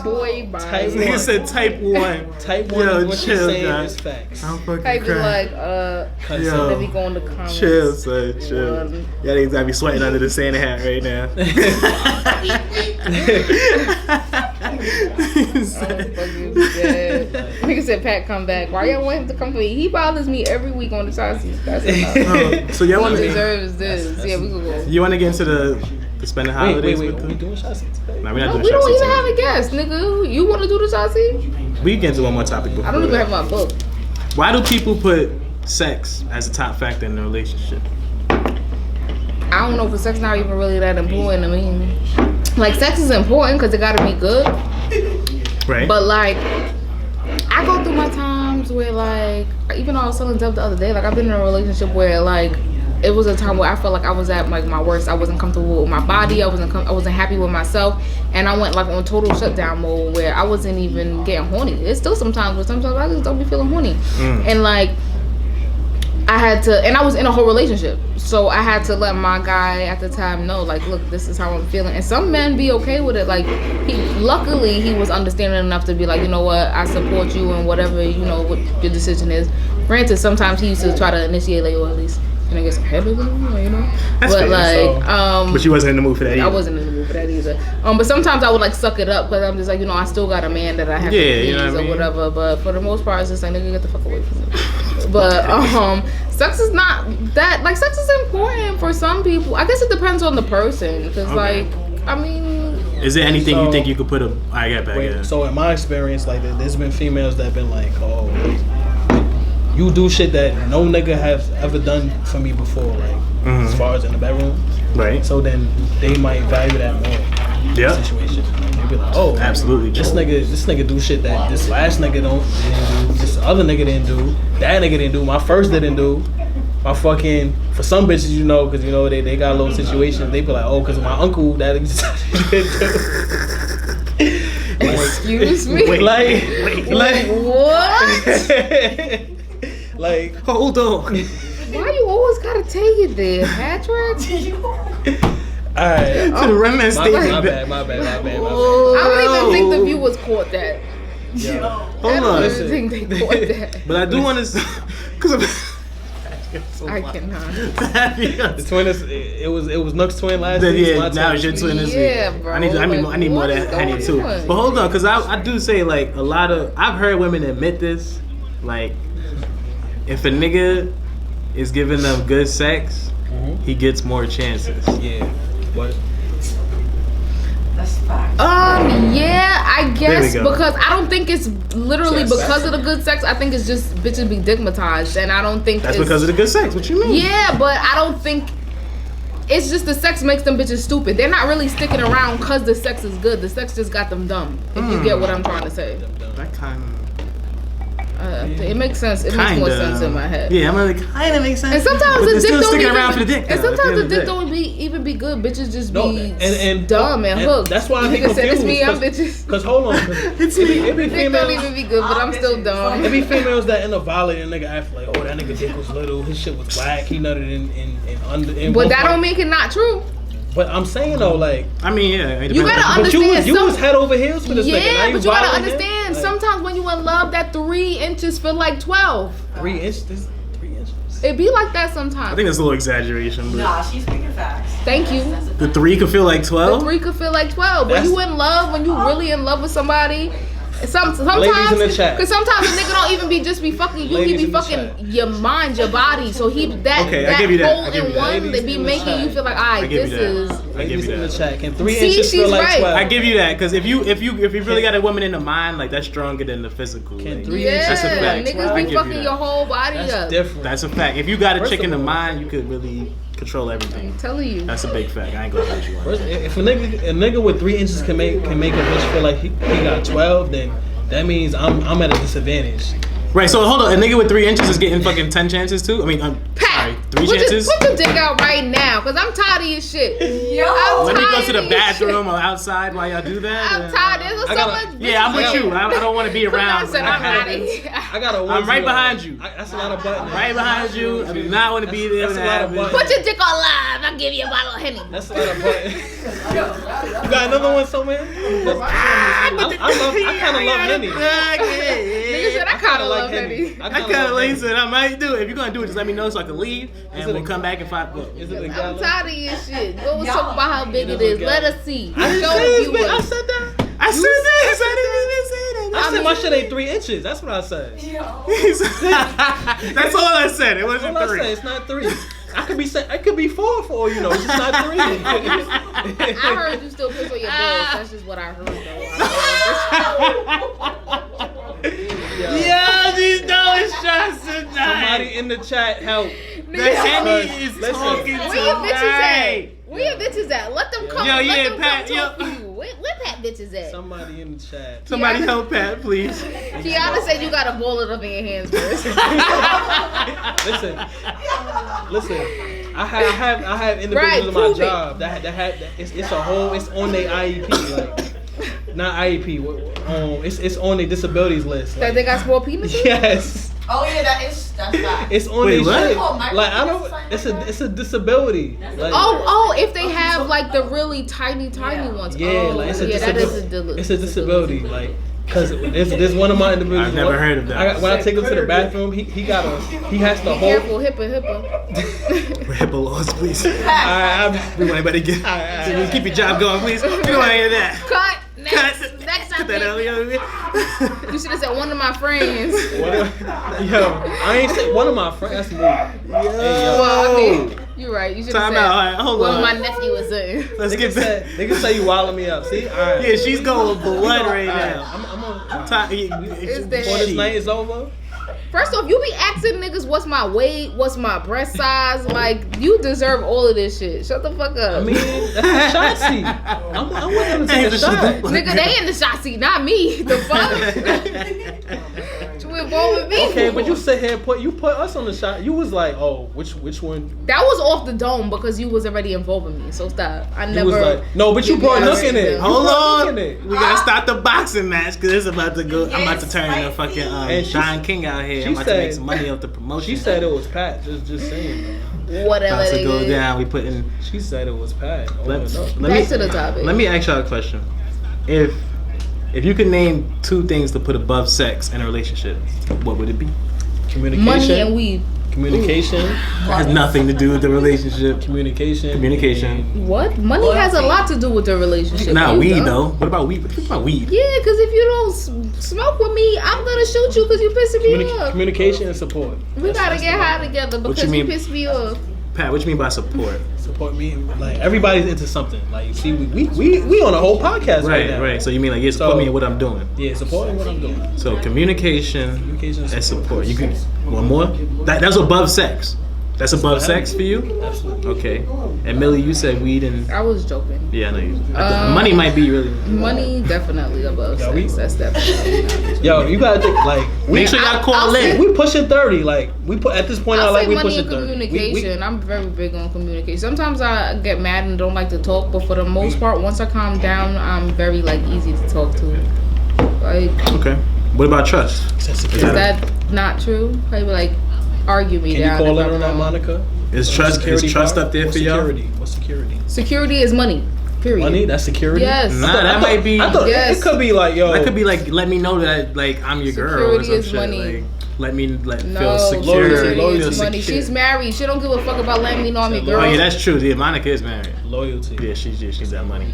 Boy, bye. Type He said type 1. type 1 Yo, is what chill, you're saying guys. is facts. I'm fucking Type is crying. like, Yo. let me go in the comments. Chill, son, chill. Y'all niggas gotta be sweating under the Santa hat right now. Nigga said, Pat, come back. Why y'all want him to come for me? He bothers me every week on the side seat. That's enough. So y'all He want to deserves this. Yeah, we can go. you want to get into the spending holidays wait, with we them? doing shots today? Nah, we're not No, doing we shots don't even today. have a guest, nigga. You want to do the side seat? We can get into one more topic before I don't even that. have my book. Why do people put sex as a top factor in a relationship? I don't know if sex not even really that important. I mean, like, sex is important because it gotta be good. Right? But like, I go through my times where like, even though I was telling Deb the other day, like I've been in a relationship where like, it was a time where I felt like I was at like my worst. I wasn't comfortable with my body. I wasn't happy with myself, and I went like on total shutdown mode where I wasn't even getting horny. It's still sometimes, but sometimes I just don't be feeling horny, and like. I had to, and I was in a whole relationship, so I had to let my guy at the time know, like, look, this is how I'm feeling. And some men be okay with it. Like, luckily he was understanding enough to be like, you know what, I support you and whatever, you know, what your decision is. Granted, sometimes he used to try to initiate, like, or at least, can I get some head with him, you know? That's but fair, like, but you wasn't in the mood for that either. I wasn't in the mood for that either. But sometimes I would like suck it up because I'm just like, you know, I still got a man that I have to please, you know what I mean? or whatever. But for the most part, it's just like, nigga, get the fuck away from me. But sex is not that, like, sex is important for some people. I guess it depends on the person because like, I mean, is there anything you So- think you could put I got back in? So in my experience, like there's been females that have been like, oh, you do shit that no nigga has ever done for me before, like as far as in the bedroom. Right. So then they might value that more. Yeah. Situation. They be like, oh, Absolutely. This nigga do shit that this last nigga didn't do. This other nigga didn't do. That nigga didn't do. My first didn't do. My fucking, for some bitches, you know, because you know they got a little situation. They be like, oh, because my uncle that didn't do. excuse me. Wait, What? Like, hold on. Why you always gotta take it there, Patrick? Alright. To the remnant My statement. bad. I don't even think the viewers caught that. Yo. Hold I on. don't Listen. even think they caught that. But I do want to, because I cannot. The twin is it was Nook's twin last week. Yeah, my now twin. it's your twin this Yeah, week. bro. I need more What of is that honey going too. on? But hold on, because I do say like a lot of I've heard women admit this, like if a nigga is giving them good sex, he gets more chances. Yeah. What? That's fact. Yeah, I guess There we go. because I don't think it's literally Yes. because of the good sex. I think it's just bitches be stigmatized, and I don't think That's it's, because of the good sex. What you mean? Yeah, but I don't think it's just the sex makes them bitches stupid. They're not really sticking around because the sex is good. The sex just got them dumb. If you get what I'm trying to say, That kind of. it makes sense. It makes more sense in my head. Yeah, I'm like, kind of makes sense. And sometimes but the they're dick still don't sticking even, around for the dick. and though, at sometimes the the end of dick day. don't even be good. Bitches just No, be and dumb and hooked. That's why I be Nigga said it's confused. me. I'm bitches. Cause hold on, it be Dick don't females. even be good, but I'm still dumb. It be females that end up violating a nigga after like, oh that nigga dick was little, his shit was whack, he nutted in under. In But both that don't parts. make it not true. But I'm saying though, like, I mean, yeah. it You depends. gotta but you understand was head over heels for this nigga. Now Yeah, you but you gotta violating him? understand. Like, Sometimes when you in love, that 3 inches feel like 12. 3 inches. 3 inches. It be like that I sometimes. think that's a little exaggeration. But Nah, she's speaking facts. Thank you. the 3 could feel like The 12. 3 could feel like 12. When That's- you in love, when you really in love with somebody, sometimes Ladies in the chat. because sometimes a nigga don't even be just be fucking you. Ladies He be in the fucking chat. your mind, your body. So he that Okay, I that give you that. hole I give you in that. one Ladies that be in the making chat. you feel like, I alright, give this you that. is. I give Ladies you in the that. chat. Can 3 See, inches feel she's like right. 12? I give you that because if you really got a woman in the mind, like that's stronger than the physical. Can Like, 3 Yeah, inches That's a feel like fact. niggas I be give you fucking that. your whole body That's up. different. That's a fact. If you got a First chick of in the all- mind, you could really control everything. I'm telling you. That's a big fact. I ain't gonna let you on. First, if a nigga with 3 inches can make a bitch feel like he got 12, then that means I'm at a disadvantage. Right. So hold on. A nigga with 3 inches is getting fucking 10 chances too. I mean, Pat, sorry, 3 put chances. Put your dick out right now, cause I'm tired of your shit. Yo. I'm Let me go tired to the of your bathroom or outside while y'all do that. I'm tired. There's so gotta- much. Yeah, I'm with bitches you. out. I don't want to be around. Listen, I'm out of here. I got a I'm right behind you. That's a lot of buttons. Right behind you. I do not want to be there. That's when a lot that of happens. buttons. Put your dick on live. I'll give you a bottle of Henny. That's a lot of buttons. You got another one somewhere? I kind of love Henny. Nigga said I kind of love Henny. I kind of like said I might do it. If you're gonna do it, just let me know so I can leave, and it we'll a- come back in 5 minutes. Is it a I'm gallon? tired of your shit. Go talk about how big it It is is. a Let gallon. us see. I didn't Show say the this, man. I viewers. said that. I said this. I didn't even say that. I said my shit ain't 3 inches. That's what I said. That's all I said. It wasn't That's all I 3. said. It's not 3. I could be 4 for all you know. It's just not 3. I heard you still piss on your balls. That's just what I heard though. Yo, these dollars shots tonight. Somebody in the chat help. The Henny is Listen. talking Where your bitches at? tonight. Where your bitches at? Let them come. Yo, let yeah, them Pat, come talk yo. to you. Where Pat bitches at? Somebody in the chat. Somebody help Pat, please. Kiana said you gotta ball it up in your hands first. Listen. I have individuals Right, in my prove it. job that it's a whole it's on their IEP like not IEP it's on their disabilities list. That Like, they got small penises? yes. Oh yeah, that's fact. It's on Wait, their what? shit. Called Like I don't. It's a disability. Like, Oh, if they have like the really tiny ones. yeah, Oh, like it's a yeah, that is disability. It's a disability. Like, cause there's one of my individuals. I've never heard of that. When I take him to the bathroom, he has to Be hold. careful, HIPAA. HIPAA laws, please. We We want anybody to get. Keep your job going, please. We don't want to hear that. Cut. Next Cut topic. that earlier. You should have said one of my friends. Yo, I ain't say one of my friends. That's me. Well, I mean, you're right. You should have Time said out. All right, hold one on. of my nephew was in. Let's get back. Niggas say you wilding me up. See, all right. Yeah, she's going blood right now. I'm on. It's the Before this night is over. First off, you be asking niggas what's my weight, what's my breast size. Like, you deserve all of this shit. Shut the fuck up. I mean, that's a shot seat. I'm willing to take a shot. Nigga, they in the shot seat, not me. The fuck? You involved with me. Okay, but you sit here and put us on the shot. You was like, oh, which one? That was off the dome because you was already involving me. So stop. I You never. was like, no, but you give brought me Nook in a- it. You Hold brought on. Nook in it. We gotta start the boxing match because it's about to go. I'm about to turn into Yes, fucking And she's- Don King out here. here. I'm about to make some money off the promotion. She said it was Pat. Just saying. Whatever About to it go is. down. We putting. She said it was Pat. Back to the topic. Let me ask y'all a question. If you could name 2 things to put above sex in a relationship, what would it be? Communication. Money and weed. Communication. Has nothing to do with the relationship. Communication. What? Money has a lot to do with the relationship. Not You weed dumb. though. What about weed? What about weed? Yeah, because if you don't smoke with me, I'm gonna shoot you because you pissing me off. Communication and support. We gotta get high together because you piss me off. Pat, what you mean by support? Support me. Like everybody's into something. Like you see, we on a whole podcast right now. Right. So you mean like you support me in what I'm doing? Yeah, supporting what I'm doing. So communication and support. You can one more. That's above sex. That's above sex for you? Absolutely. Okay. And Millie, you said weed and I was joking. yeah, I know you. Money might be really. Money definitely above Yo, sex. That's definitely. Yo, you gotta think like Make sure y'all call in. we pushing 30. Like we put at this point in our I'll life say we money pushing and 30. communication. I'm very big on communication. Sometimes I get mad and don't like to talk, but for the most part, once I calm down, I'm very like easy to talk to. Like, Okay. What about trust? is that not true? Probably like argue me Can down. you call if in I'm on that, wrong. Monica? Is trust up there What's for y'all? security? What's security? Security is money. Period. Money? That's security? Yes. Nah, that might be. I thought Yes. it could be like, yo. That could be like, let me know that like I'm your girl or Security some is shit. money. Like, let me feel No, secure. security Loyalty. is money. Secure. She's married. She don't give a fuck about letting me know I'm your girl. Oh yeah, that's true. Yeah, Monica is married. Loyalty. Yeah, she's that money.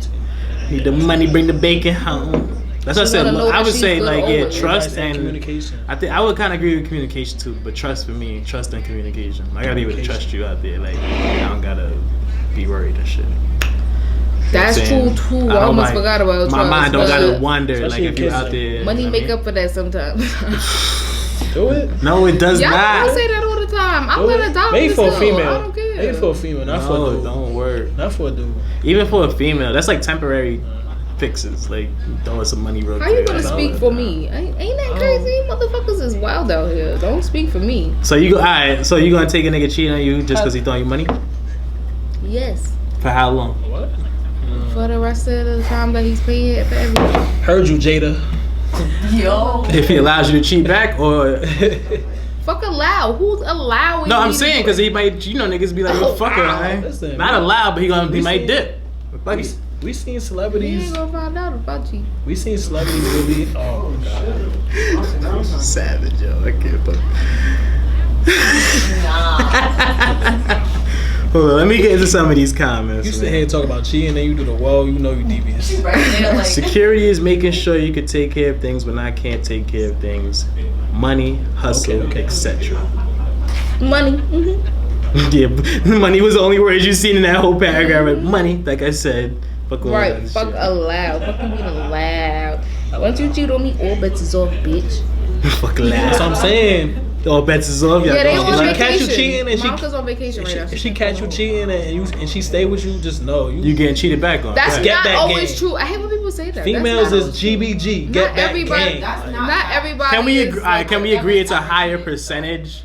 Need the money, bring the bacon home. That's what I She said. wanna know I that would she's say good like over it. trust and communication. I think I would kind of agree with communication too, but trust for me, trust and communication. I gotta be able to trust you out there. Like I don't gotta be worried and shit. That's true too. I almost forgot about my trust. mind. Don't but gotta wonder like Especially if you kids, out like, there. money you know make what I up for that sometimes. Do it. No, it does Y'all not. say that all the time. I'm Do gonna it. adopt Made this for a girl. female. I don't care. Made for a female, not for a No, dude. don't work. Not for a dude. Even for a female, that's like temporary fixes. Like throwing some money real How you quick. gonna speak for me? Ain't that crazy? Motherfuckers is wild out here. Don't speak for me. So you go. All right. So you gonna take a nigga cheating on you just because he throwing you money? Yes. For how long? What? For the rest of the time that he's paying for everything. Heard you, Jada. Yo. If he allows you to cheat back, or Fuck allow. Who's allowing? no, I'm me to saying do because it? he might, you know, niggas be like, Oh, oh, fuck her, wow. man. Listen, Not allowed, but he might seen- dip. Fuck it. We seen You celebrities. ain't gonna find out about you. We seen celebrities really. Oh my god. Savage, yo. I can't fuck. Hold on, let me get into some of these comments. You sit man. here and talk about cheating, then you do the wall. You know you devious. Right there, like. Security is making sure you can take care of things when I can't take care of things. Money, hustle, Okay. etc. Money. Mm-hmm. Yeah, money was the only words you seen in that whole paragraph. Like, money, like I said. Fuck all Right. that Fuck shit. allowed. Fucking being allowed. Once you cheat on me, all bets is off, bitch. Fuck That's what loud. I'm saying. All bets is off. Yeah, they y'all on gonna- If she catch you vacation. cheating and she- Monica's on vacation right now. If she catch you cheating and she stay with you, just know You getting cheated back on. That's Right. Get not back always game. true. I hate when people say that. Females That's not is always GBG. true. Get Not back everybody. game. That's Not everybody. Can we is agree? like Can we that. agree? It's a higher percentage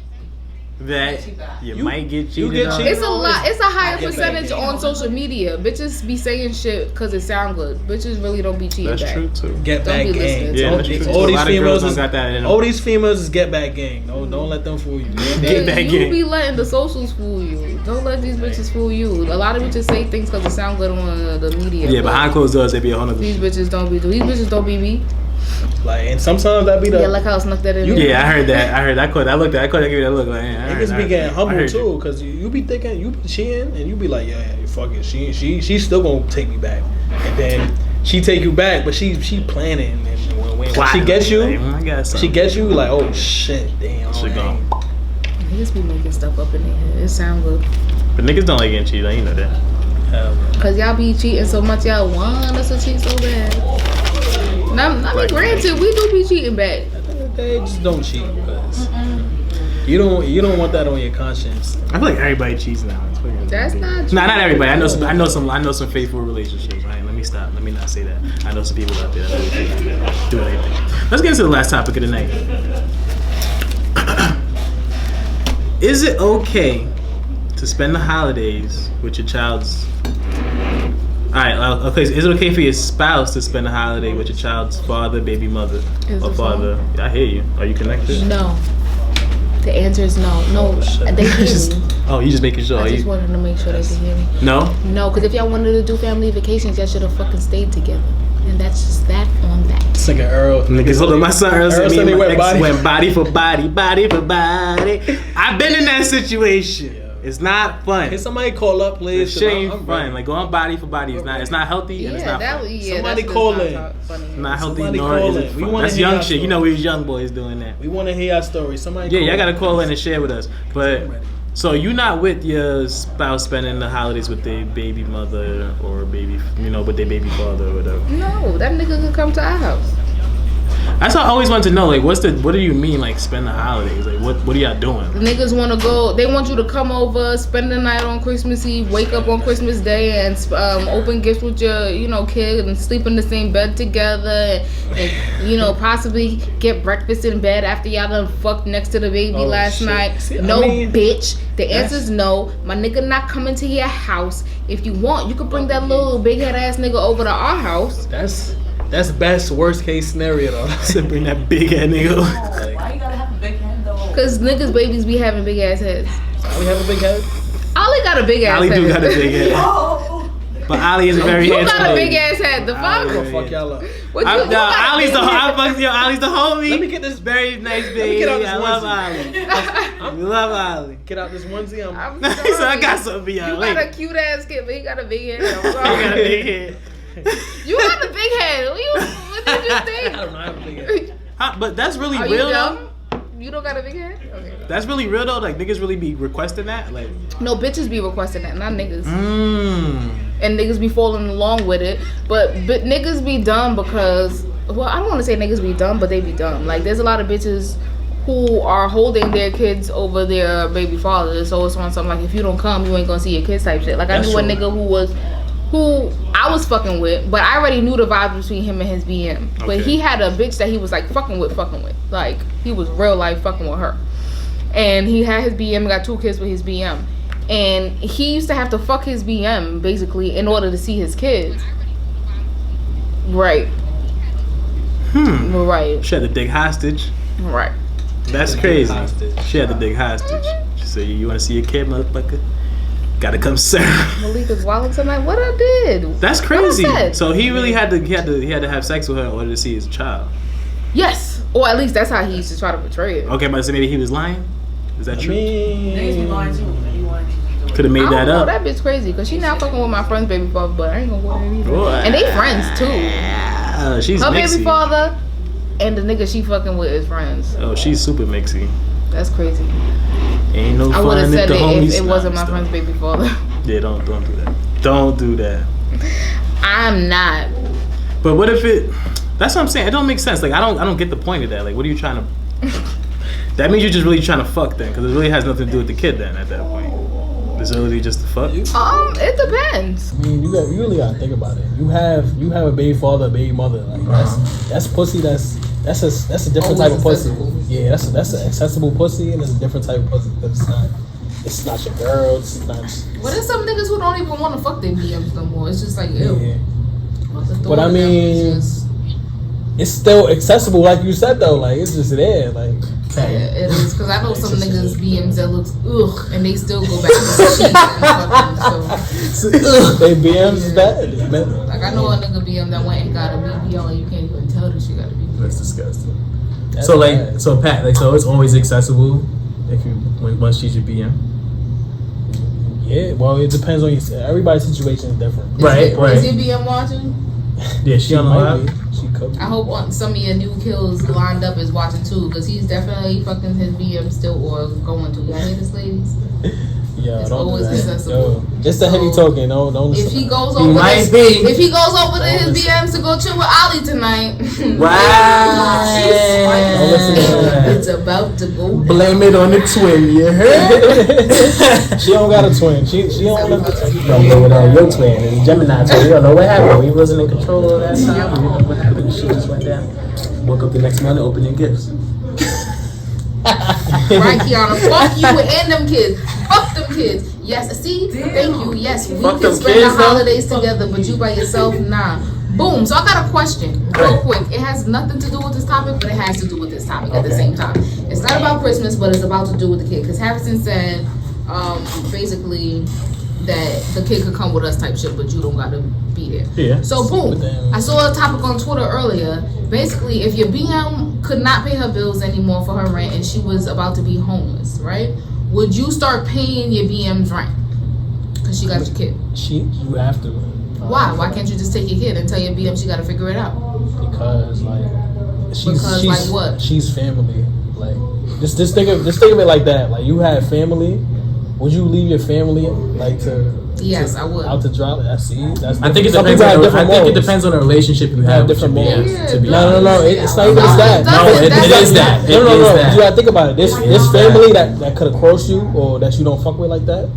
that you might get cheated get on. cheated It's a lot. It's a higher Get back percentage game. on social media. Bitches be saying shit because it sound good. Bitches really don't be cheating That's back. true too. Get Don't back be game. listening Yeah, to that's all true. these All A these lot of girls females don't is got that in them. all these females is get back gang. Don't let them fool you. Get back You game. be letting the socials fool you. Don't let these bitches fool you. A lot of bitches say things because it sound good on the media. Yeah, but behind closed doors, they be a whole nother these shit. bitches don't be. These bitches don't be me. Like, and sometimes that be the Yeah, like how I snuck that in. You- there. Yeah, I heard that. I heard that. I looked at. I give you that look. Like, yeah, I heard niggas be that. getting I humble heard too, you. cause you be thinking you be cheating and you be like, yeah, fuck it, she's still gonna take me back, and then she take you back, but she planning, and when she gets you, Like, I got she something. gets you like, oh shit, damn, She gone. Niggas be making stuff up in their head. It sound good. But niggas don't like getting cheated on. You know that. Hell no. Cause y'all be cheating so much, y'all want us to cheat so bad. Now, I mean, granted, we do be cheating back. At the end of the day, just don't cheat, cause you don't want that on your conscience. I feel like everybody cheats now. It's fucking That's ridiculous. not true. Nah, not everybody. I know some faithful relationships. Right? Let me stop. Let me not say that. I know some people out there that really do anything. Let's get into the last topic of the night. Is it okay to spend the holidays with your child's? All right. Okay. Is it okay for your spouse to spend the holiday with your child's father, baby mother, Is or it father? I hear you. Are you connected? No. The answer is no. No, they hear me. Oh, you just making sure. I just wanted to make sure they can hear me. No? No, because if y'all wanted to do family vacations, y'all should have fucking stayed together. And that's just that on that. It's like an Earl. Niggas, hold on, my son Earl said me and my ex went body for body, body for body. I've been in that situation. It's not fun. Can somebody call up, please? It's shame fun. Like going body for body is not. It's not healthy and it's not fun. Somebody call in. Not healthy Somebody nor call is it in. fun. That's young shit. You know we was young boys doing that. We want to hear your story. Somebody. Yeah, y'all gotta call in and share with us. But so you not with your spouse spending the holidays with their baby mother or baby, with their baby father or whatever. No, that nigga could come to our house. That's what I always want to know. Like, what do you mean, like, spend the holidays? Like, what are y'all doing? The niggas want to go. They want you to come over, spend the night on Christmas Eve, wake up on Christmas Day, and open gifts with your, kid, and sleep in the same bed together, and possibly get breakfast in bed after y'all done fucked next to the baby last night. Bitch. The answer is no. My nigga not coming to your house. If you want, you could bring that little big head ass nigga over to our house. That's best worst case scenario though. To bring that big head nigga. Why you gotta have a big head though? Cause niggas babies be having big ass heads. We have a big head. Ollie got a big ass Ollie head. do got a big head. But Ollie is a very handsome. You got a big ass head. The fuck? I'm gonna fuck y'all up. Ollie's the homie. Let me get this very nice baby. I love Ollie. We love Ollie. Get out this onesie. I'm So I got something for y'all. You got a cute ass kid, but he got a big head. He got a big head. You got a big head. What did you think? I don't know. I have a big head. But that's really Are real you though. You don't got a big head? Okay. That's really real though. Like niggas really be requesting that. Like no, bitches be requesting that, not niggas. And niggas be following along with it, but niggas be dumb because I don't want to say niggas be dumb, but they be dumb. Like there's a lot of bitches who are holding their kids over their baby fathers, so it's on something like if you don't come, you ain't gonna see your kids type shit. Like I knew a nigga who I was fucking with, but I already knew the vibes between him and his BM. Okay. But he had a bitch that he was like fucking with. Like he was real life fucking with her. And he had his BM, got 2 kids with his BM. And he used to have to fuck his BM basically in order to see his kids. Right. Right. She had to dig hostage. Right. That's crazy. She had to dig hostage. She said, "You want to see your kid, motherfucker? Gotta come serve." Malika's wilding tonight. What I did? That's crazy. So he really had to have sex with her in order to see his child. Yes, or at least that's how he used to try to portray it. Okay, but so maybe he was lying. Is that true? Niggas be lying too. Could have made that up. That bitch crazy because she now fucking with my friend's baby father, but I ain't gonna go there either. Boy. And they friends too. She's her mixy. baby father and the nigga she fucking with is friends. Oh, she's super mixy. That's crazy. Ain't no fun. I would have said it if it wasn't my friend's baby father. Yeah, don't do that. Don't do that. I'm not. But what if it? That's what I'm saying. It don't make sense. Like I don't get the point of that. Like what are you trying to? That means you're just really trying to fuck then, because it really has nothing to do with the kid then at that point. It's really just to fuck. It depends. I mean, you really gotta think about it. You have a baby father, a baby mother. Like that's pussy. That's a different type of pussy. Yeah, that's an accessible pussy, and it's a different type of pussy because it's not your girl. It's not. But there's some niggas who don't even want to fuck their BMs no more. It's just like ew. Yeah. But I mean, it's still accessible, like you said though. Like it's just there. Like yeah, it is because I know some niggas BMs that looks ugh, and they still go back to the sheets and fuck them. They BMs is bad. Like I know a nigga BM that went and got a BBL and you can't even tell that she got a BBL. That's disgusting. So Pat, so it's always accessible if you once she's your BM. Yeah, well, it depends on your. Everybody's situation is different. Right. Is your BM watching? Yeah, she on the live. She could. I hope some of your new kills lined up is watching too, because he's definitely fucking his BM still or going to. Y'all hear this, ladies? Yeah, it's don't always do that. accessible. Just a heavy token. Don't. If he goes over if he goes over to his BMs to go chill with Ollie tonight, Don't listen to that. It's about to go. Blame it on the twin. You heard? She don't got a twin. She don't live with twin. Don't go with your twin. It's Gemini twin. You don't know what happened. We wasn't in control of that time. You don't know what happened. She just went down. Woke up the next morning opening gifts. Right, Kiana. Fuck you and them kids. Fuck them kids. Yes, see? Thank you. Yes, we Fuck can them spend kids, the holidays together, but you by yourself, nah. Boom. So I got a question, real quick. It has nothing to do with this topic, but it has to do with this topic at the same time. It's It's not about Christmas, but it's about to do with the kid. Because Harrison said, basically, that the kid could come with us type shit, but you don't got to be there. Yeah. So boom, I saw a topic on Twitter earlier. Basically, if your BM could not pay her bills anymore for her rent and she was about to be homeless, right? Would you start paying your BM's rent? Because she got your kid. You have to. Why? Why can't you just take your kid and tell your BM she got to figure it out? Because she's like what? She's family. Like just think of it like that. Like you have family. Would you leave your family Yes, I would. Out to drop? I think it depends. I think it depends on the relationship you have. Different morals. Yeah, To be no. It's not even that. No, it is that. No. You gotta think about it. This family that could have crossed you or that you don't fuck with like that,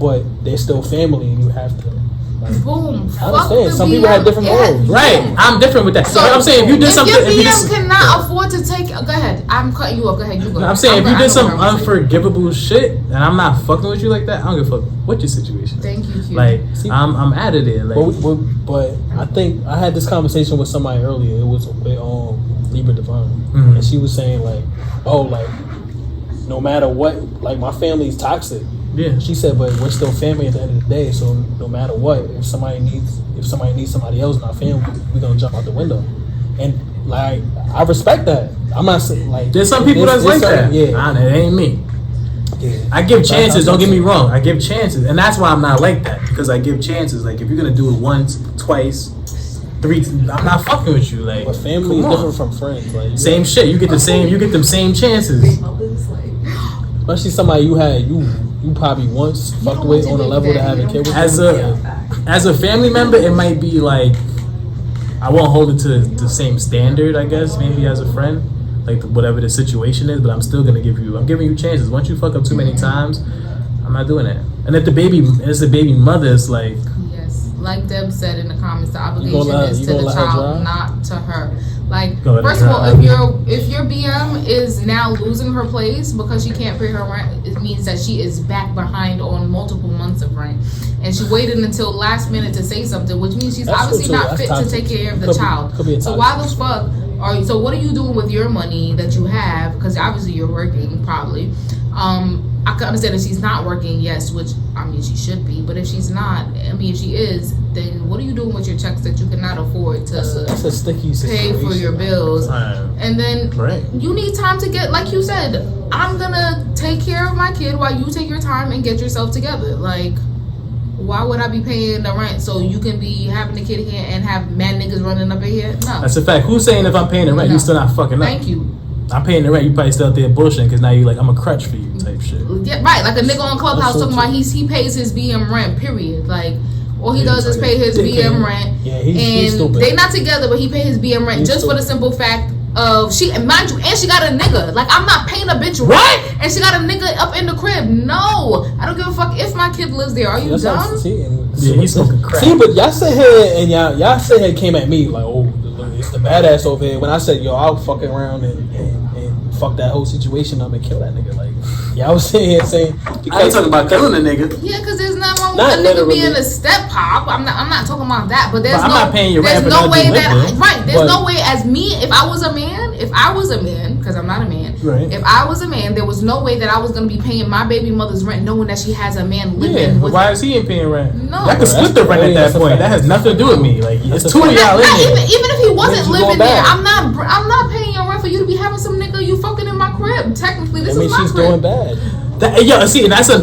but they're still family and you have to. Boom. I understand. Some people have different morals. Right. I'm different with that. So I'm saying if you did something, if your BM cannot afford to take, go ahead. I'm cutting you off. Go ahead. You go. I'm saying if you did some unforgivable shit and I'm not fucking with you like that, I don't give a fuck what your situation is. Thank you, Q. Like I'm out of there. Like, but I think I had this conversation with somebody earlier. It was with Libra Divine, and she was saying like, no matter what, like my family's toxic. Yeah. She said, but we're still family at the end of the day. So no matter what, if somebody needs somebody else in our family, we're gonna jump out the window. And like I respect that. I'm not saying like there's some people that's like that. Yeah, it ain't me. Yeah. I give chances. Don't get me wrong. I give chances, and that's why I'm not like that because I give chances. Like if you're gonna do it once, twice, 3, I'm not fucking with you. Like, but family is different from friends. Like same shit. You get them same chances. Especially somebody you probably once fucked with on a level to have a kid with. As a family member, it might be like I won't hold it to the same standard. I guess maybe as a friend, like whatever the situation is, but I'm still gonna I'm giving you chances. Once you fuck up too many times, I'm not doing that. And if it's the baby mother, it's like like Deb said in the comments, the obligation is to the child, not to her. Like, first of all, if your BM is now losing her place because she can't pay her rent, it means that she is back behind on multiple months of rent, and she waited until last minute to say something, which means she's obviously not fit to take care of the child. So why the fuck are you? So what are you doing with your money that you have? Because obviously you're working, probably. I can understand if she's not working, yes, which I mean she should be, but if she's not, I mean if she is, then what are you doing with your checks that you cannot afford to that's a sticky pay for your bills? And then you need time to get, like you said, I'm gonna take care of my kid while you take your time and get yourself together. Like, why would I be paying the rent so you can be having a kid here and have mad niggas running up in here? No. That's a fact. Who's saying if I'm paying the rent, you still not fucking up? Thank you. I'm paying the rent, you probably still out there bullshitting because now you like I'm a crutch for you type shit. Yeah, right. Like a nigga on Clubhouse talking about he pays his BM rent. Period. Like all he does is pay his BM rent. Yeah, he's stupid. They not together, but he pay his BM rent just for the simple fact of she, and mind you, and she got a nigga. Like I'm not paying a bitch rent, and she got a nigga up in the crib. No, I don't give a fuck if my kid lives there. Are you dumb? Yeah, he's smoking crack. See, but y'all sit here and y'all sit here came at me like, oh, it's the badass over here. When I said, yo, I'll fuck around and fuck that whole situation up and kill that nigga. Like, y'all was sitting here saying, I ain't talking about killing a nigga. Yeah, because there's not wrong with a nigga being a step pop. I'm not talking about that. But there's not paying your rent. There's no way that There's no way as me if I was a man, because I'm not a man. Right. If I was a man, there was no way that I was gonna be paying my baby mother's rent, knowing that she has a man living with. Why is he ain't paying rent? No, I could split the rent at that point. That has nothing to do with me. Like it's two of y'all in there. Even if he wasn't living there, I'm not paying your rent for you to be having some nigga you fucking in my crib. Technically, this is my crib. She's doing bad. See, that's the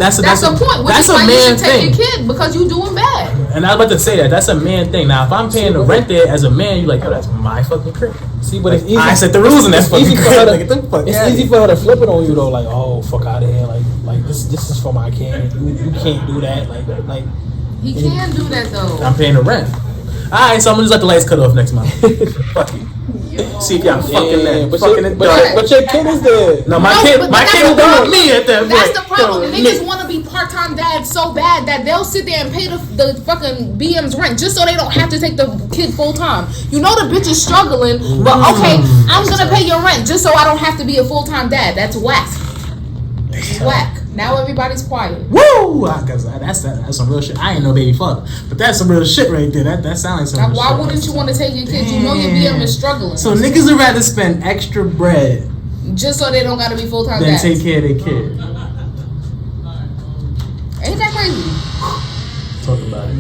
point. Which That's is why a man you should take thing. your kid because you doing bad. And I was about to say that's a man thing. Now, if I'm paying the rent there as a man, you like, oh, that's my fucking crib. See, but like, it's easy. I set the rules in that fucking crib. It's easy for her to flip it on you though. Like, oh, fuck out of here. Like this is for my kid. You can't do that. Like. He can do that though. I'm paying the rent. Alright, so I'm gonna just let the lights cut off next month. Fuck you. See if y'all fucking that. But your kid is there. No, my kid is with me at that point. That's the problem. Niggas want to be part-time dads so bad that they'll sit there and pay the fucking BM's rent just so they don't have to take the kid full-time. You know the bitch is struggling, but okay, I'm gonna pay your rent just so I don't have to be a full-time dad. That's whack. Whack. Now everybody's quiet. Woo! That's some real shit. I ain't no baby father, but that's some real shit right there. That sounds like some. Now, why wouldn't you want to take your kid? You know your BM is struggling. So niggas would rather spend extra bread Just so they don't gotta be full-time Then dads. take care of their kid. Ain't that crazy? Talk about it.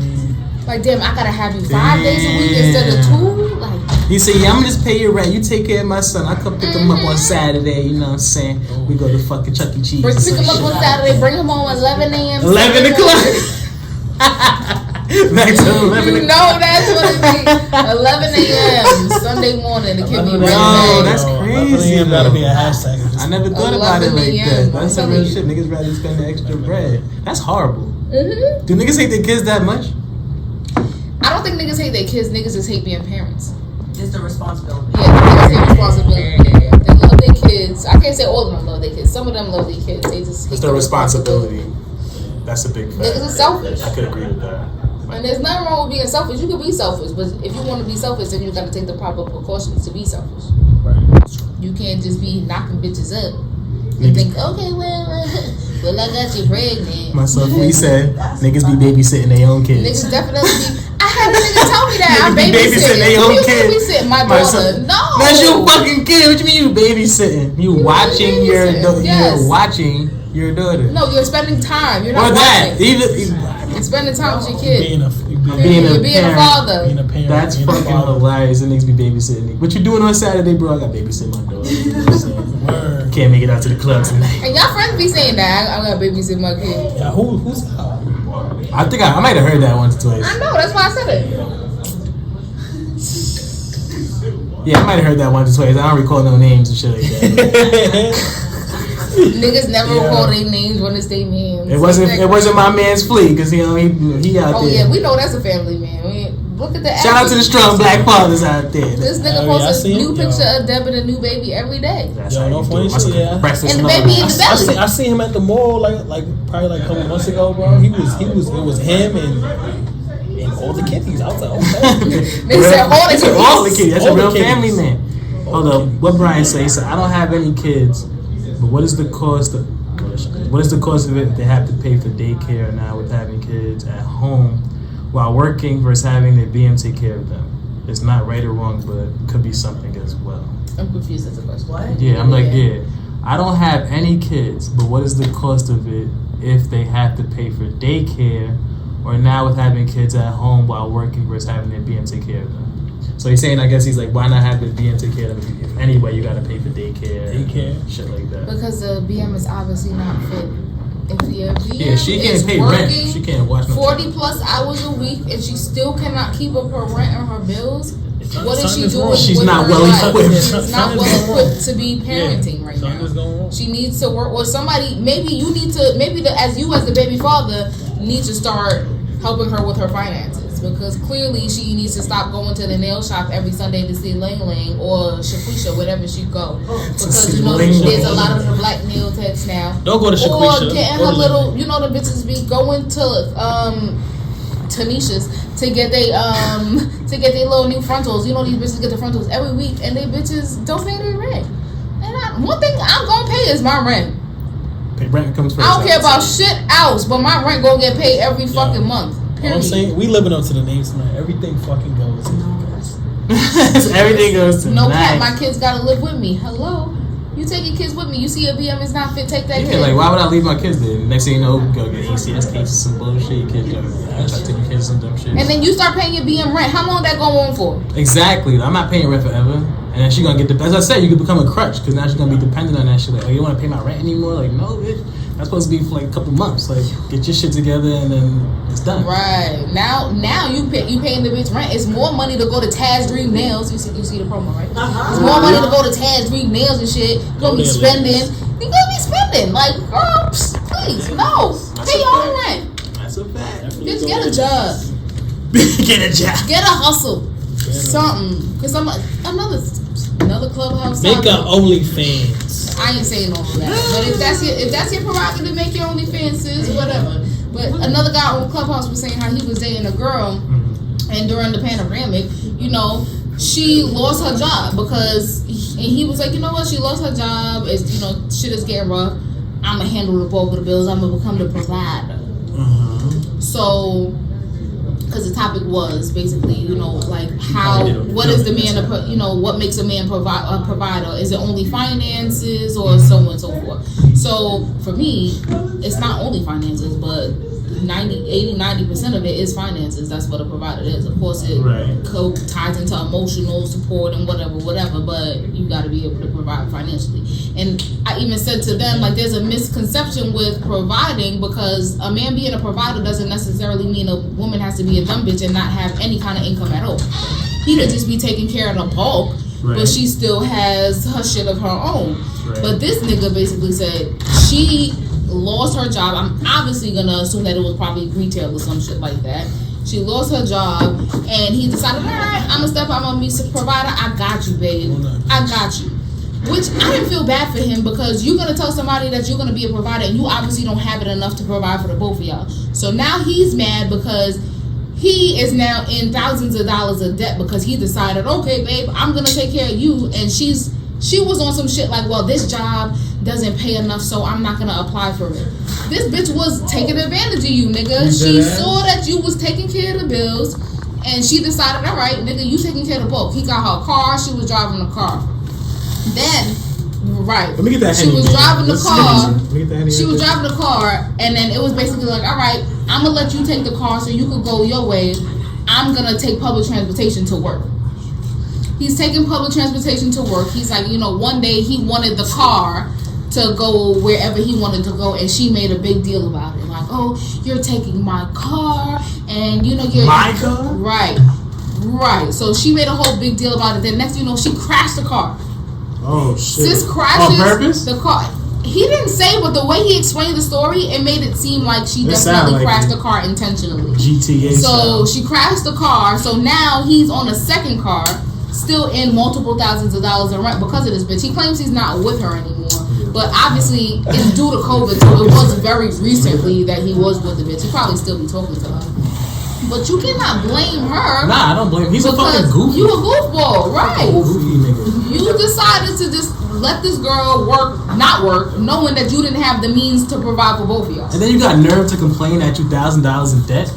Like, damn, I gotta have you 5 days a week instead of 2? Like, You say, yeah, I'm gonna just pay your rent. You take care of my son. I come pick him up on Saturday. You know what I'm saying? We go to fucking Chuck E. Cheese. pick him up on Saturday, bring him home at 11 a.m. 11 o'clock. Back to 11 You know that's what it is. 11 a.m. Sunday morning. The kid be ready. No, that's crazy. 11 gotta be a hashtag. I never thought about it like 11 that. That's some real a.m. shit. Niggas rather spend the extra bread. That's horrible. Mm-hmm. Do niggas hate their kids that much? I don't think niggas hate their kids. Niggas just hate being parents. It's the responsibility. Yeah, niggas hate responsibility. Yeah. They love their kids. I can't say all of them love their kids. Some of them love their kids. They just hate It's the responsibility. That's a big fact. Niggas are selfish. I could agree with that. And there's nothing wrong with being selfish. You can be selfish, but if you want to be selfish, then you got to take the proper precautions to be selfish. Right. You can't just be knocking bitches up and think, okay, well, I got you pregnant. Myself, we said niggas be babysitting their own kids. Niggas definitely be. I had a nigga tell me that. I'm Niggas be babysitting their own kids. Babysitting my daughter. No. That's your fucking kid. What you mean you babysitting? You watching your daughter. Yes. You're watching your daughter. No, you're spending time. You're not Or that. watching. You're spending time with your kid. Being a Being a father. Being a parent. That's being a fucking father. hilarious. And niggas be babysitting. What you doing on Saturday, bro? I got babysitting my daughter. You know what I'm saying? Word. Can't make it out to the club tonight. And y'all friends be saying that. I got babysit my kid. Yeah, who's I think I might have heard that once or twice. I know. That's why I said it. Yeah, I might have heard that once or twice. I don't recall no names and shit like that. Niggas never recall their names when it's their names. It wasn't my man's flea because he out Oh there. yeah, we know that's a family man. Look at the Shout out to the strong black fathers out there. This nigga posts a new picture of Deb and a new baby every day. That's Yo, how no you funny do it. shit, yeah. Breakfast And the all baby that. in the belly. I seen him at the mall like probably a couple months ago, bro. It was him and all the kiddies. I was like, okay. They said all the He said all the kids. kids. That's All a the real kids. family man. Hold up. What Brian say? He said, I don't have any kids, but what is the cost of it if they have to pay for daycare now with having kids at home while working versus having their BM take care of them? It's not right or wrong, but could be something as well. I'm confused as a question. What? Yeah, I'm like, yeah. I don't have any kids, but what is the cost of it if they have to pay for daycare or now with having kids at home while working versus having their BM take care of them? So he's saying, I guess he's like, why not have the BM take care of them? If anyway, you got to pay for daycare, shit like that. Because the BM is obviously not fit. If your BM Yeah, she can't is pay working rent. She can't watch no 40 plus hours a week and she still cannot keep up her rent and her bills. What is she doing? She's with not her well life? equipped. She's not well equipped to be parenting right Something's now. going on. She needs to work, or somebody. Maybe you need to. Maybe as the baby father need to start helping her with her finances, because clearly she needs to stop going to the nail shop every Sunday to see Ling Ling or Shaquisha, wherever she go, because you know there's a lot of the black nail techs now. Don't go to Shaquisha. Or getting her little, you know, the bitches be going to Tanisha's to get they little new frontals. You know, these bitches get the frontals every week, and they bitches don't pay their rent. And one thing I'm gonna pay is my rent. Rent comes first. I don't care about shit else, but my rent gonna get paid every fucking month. All Period. I'm saying, we living up to the names tonight. Everything fucking goes. Everything goes to No cap, my kids gotta live with me. Hello. You take your kids with me. You see a BM is not fit, take that Yeah, kid. like why would I leave my kids there? Next thing you know, go get ACS cases, some bullshit. Kids, I try to take your kids some dumb shit. And then you start paying your BM rent. How long that going on for? Exactly. I'm not paying rent forever. And then she gonna get as I said, you could become a crutch because now she's gonna be dependent on that shit. Like, oh, you don't want to pay my rent anymore? Like, no, bitch. That's supposed to be for like a couple months. Like, get your shit together and then it's done. Right. Now you paying the bitch rent. It's more money to go to Taz Dream Nails. You see the promo, right? It's more money to go to Taz Dream Nails and shit. You're gonna be spending. You're gonna be spending. Like, girl, please, no. Pay your own rent. That's a fact. Bitch, get a job. Get a job. Get a hustle. Something. Cause another clubhouse. Make topic. a OnlyFans. I ain't saying all of that. But if that's your prerogative, make your OnlyFans, sis, whatever. But another guy on Clubhouse was saying how he was dating a girl, and during the panoramic, you know, she lost her job because, and he was like, you know what, she lost her job. It's, you know, shit is getting rough. I'm gonna handle the bulk of the bills. I'm gonna become the provider. So because the topic was basically, you know, like what is the man, what makes a man a provider? Is it only finances or so on and so forth? So for me, it's not only finances, but 90% of it is finances. That's what a provider is. Of course, it ties into emotional support and whatever, but you got to be able to provide financially. And I even said to them, like, there's a misconception with providing, because a man being a provider doesn't necessarily mean a woman has to be a dumb bitch and not have any kind of income at all. He could just be taking care of the bulk, but she still has her shit of her own. But this nigga basically said she lost her job. I'm obviously gonna assume that it was probably retail or some shit like that. She lost her job, and he decided, all right, I'm gonna step out, I'm gonna be a provider. I got you, babe. I got you. Which I didn't feel bad for him, because you're gonna tell somebody that you're gonna be a provider, and you obviously don't have it enough to provide for the both of y'all. So now he's mad because he is now in thousands of dollars of debt because he decided, okay, babe, I'm gonna take care of you, and she was on some shit like, well, this job doesn't pay enough, so I'm not gonna apply for it. This bitch was taking advantage of you, nigga. She saw that you was taking care of the bills, and she decided, all right, nigga, you taking care of the bulk. He got her car, she was driving the car. Then, let me get that. She was driving the car. She was driving the car, and then it was basically like, all right, I'm gonna let you take the car so you could go your way. I'm gonna take public transportation to work. He's taking public transportation to work. He's like, one day he wanted the car to go wherever he wanted to go, and she made a big deal about it. Like, oh, you're taking my car, and you're my car? Right. So she made a whole big deal about it. Then next thing you know, she crashed the car. Oh shit. Sis crashes on purpose? the car. He didn't say, but the way he explained the story, it made it seem like she definitely crashed the car intentionally. GTA So she crashed the car, so now he's on a second car, still in multiple thousands of dollars in rent because of this bitch. He claims he's not with her anymore, but obviously it's due to COVID, so it was very recently that he was with the bitch. He probably still be talking to her. But you cannot blame her. Nah, I don't blame him. He's a fucking goofy. You a goofball, right? Goofy nigga. You decided to just let this girl not work, knowing that you didn't have the means to provide for both of y'all. And then you got nerve to complain that you $1,000 in debt.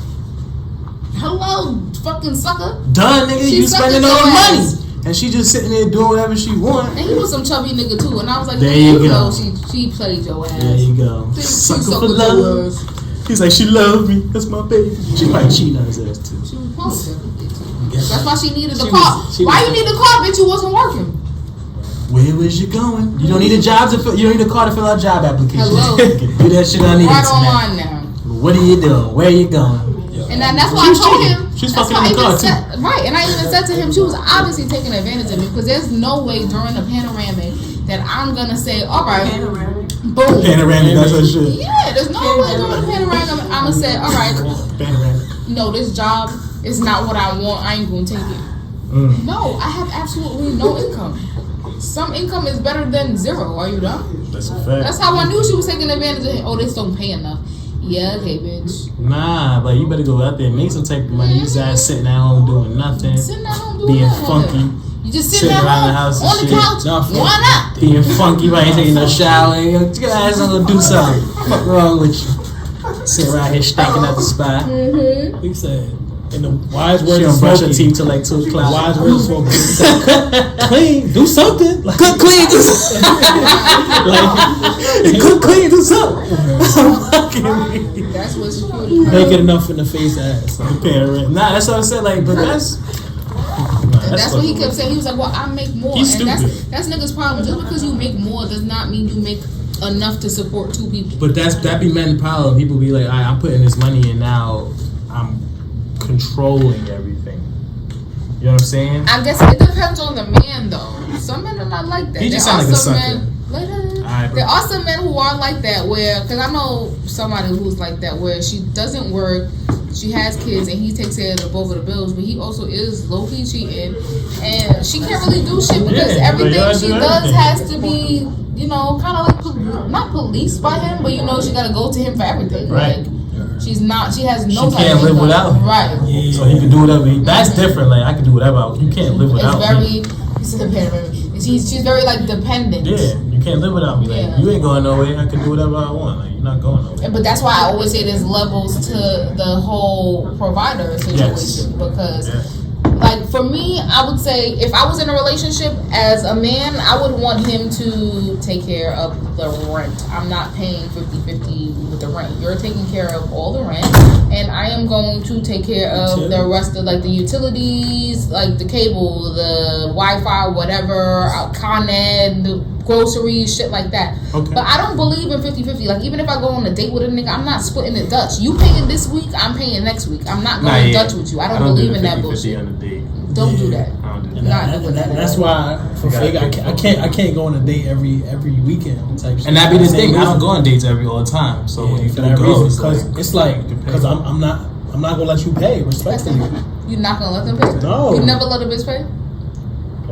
Hello, fucking sucker. Duh, nigga, you spending all the money. And she just sitting there doing whatever she want. And he was some chubby nigga too. And I was like, there you go. She played your ass. There you go. Sucker for love. He's like, she loved me. That's my baby. She might cheat on his ass too. She was probably. That's why she needed the car. Why you need the car, bitch? You wasn't working. Where was you going? You don't need a job to fill. You don't need a car to fill out job applications. Hello. Do that shit on the internet. Right online now. What are you doing? Where are you going? And that's why I told him. She's fucking in the car too. Right, and I even said to him, she was obviously taking advantage of me, because there's no way during the panoramic that I'm gonna say, all right, boom. Panoramic, that's what shit. Yeah, there's no way during the panoramic I'm gonna say, all right, no, this job is not what I want. I ain't gonna take it. No, I have absolutely no income. Some income is better than zero. Are you dumb? That's a fact. That's how I knew she was taking advantage of him. Oh, this don't pay enough. Yeah, okay, bitch. Nah, but you better go out there and make some type of money. You guys sitting at home doing nothing. Sitting at home doing being nothing. funky. You just sitting around the house on the couch. Why not? Being funky, right? Taking a shower. Your ass gonna do something. What's wrong with you? Sitting around here stinking at the spot. He said, in the wise words she of don't brush her Smokey, teeth till like 2 o'clock. wise words of Smokey. Clean, do something. Like, Cook clean, do something. Cook clean, do something. That's what's true. make it enough in the face ass. Nah, that's what I said. Like, but that's what he kept saying. He was like, "Well, I make more," He's and stupid. that's nigga's problem. Just because you make more does not mean you make enough to support 2 people. But that be men's problem. People be like, I'm putting this money in now. I'm controlling everything. You know what I'm saying? I guess it depends on the man, though. Some men are not like that. He just sound like a sucker. There are some men who are like that, because I know somebody who's like that, where she doesn't work, she has kids, and he takes care of both of the bills, but he also is low-key cheating, and she can't really do shit because everything she does has to be, kind of like, not policed by him, but she got to go to him for everything. Right. Like, she has no she type can't of live income. without him. Right. Yeah. So he can do whatever. That's different. Like, I can do whatever. You can't live without me. She's very like dependent. Yeah, you can't live without me. Like, you ain't going nowhere. I can do whatever I want. Like, you're not going nowhere. But that's why I always say there's levels to the whole provider situation because. Like, for me, I would say if I was in a relationship as a man, I would want him to take care of the rent. I'm not paying 50-50 with the rent. You're taking care of all the rent, and I am going to take care of the rest of, like, the utilities, like the cable, the Wi-Fi, whatever, Con Ed, the groceries, shit like that. Okay. But I don't believe in 50-50. Like, even if I go on a date with a nigga, I'm not splitting the Dutch. You paying this week, I'm paying next week. I'm not going Dutch with you. I don't believe in that bullshit. On the date. Don't do that. I'm not doing that. That's why for Fake, I can't go on a date every weekend type shit. And that be the thing. I don't go on dates all the time. So when you do go, it's like because I'm not gonna let you pay respectfully. You're not gonna let them pay? No. You never let a bitch pay?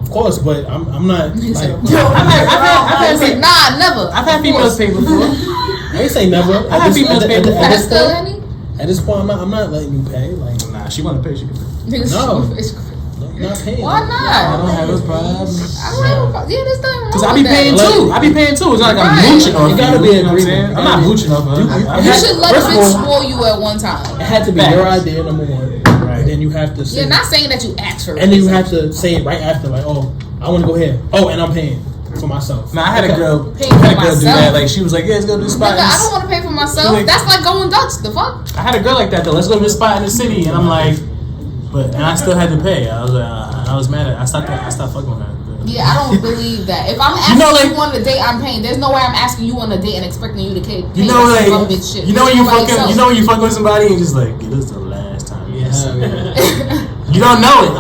Of course, but I'm not. Like, nah, never. I've had females pay before. I ain't say never. I've had females pay before. At this point, I'm not letting you pay. Like, nah, she want to pay. She can pay. No. Not paying. Why not? I don't have a problem. I don't have a problem. Yeah, this thing. Because I be paying too. I be paying too. It's not like I'm mooching off. You gotta be agreement. I'm not mooching off. You should let a bitch spoil you at one time. It had to be your idea, number one. Right. And then you have to say. You're not saying that you asked for it. And then you have to say it right after, like, oh, I want to go here. Oh, and I'm paying for myself. Nah, I had a girl do that. Like, she was like, yeah, let's go to the spot. I don't want to pay for myself. That's like going Dutch. The fuck? I had a girl like that though. Let's go to this spot in the city, and I'm like, and I still had to pay. I was like, I was mad at. I stopped fucking with her. Yeah, I don't believe that. If I'm asking you on a date, I'm paying. There's no way I'm asking you on a date and expecting you to pay. You know, like, you know when you fucking with somebody and just like, this is the last time. Yes. You don't know it.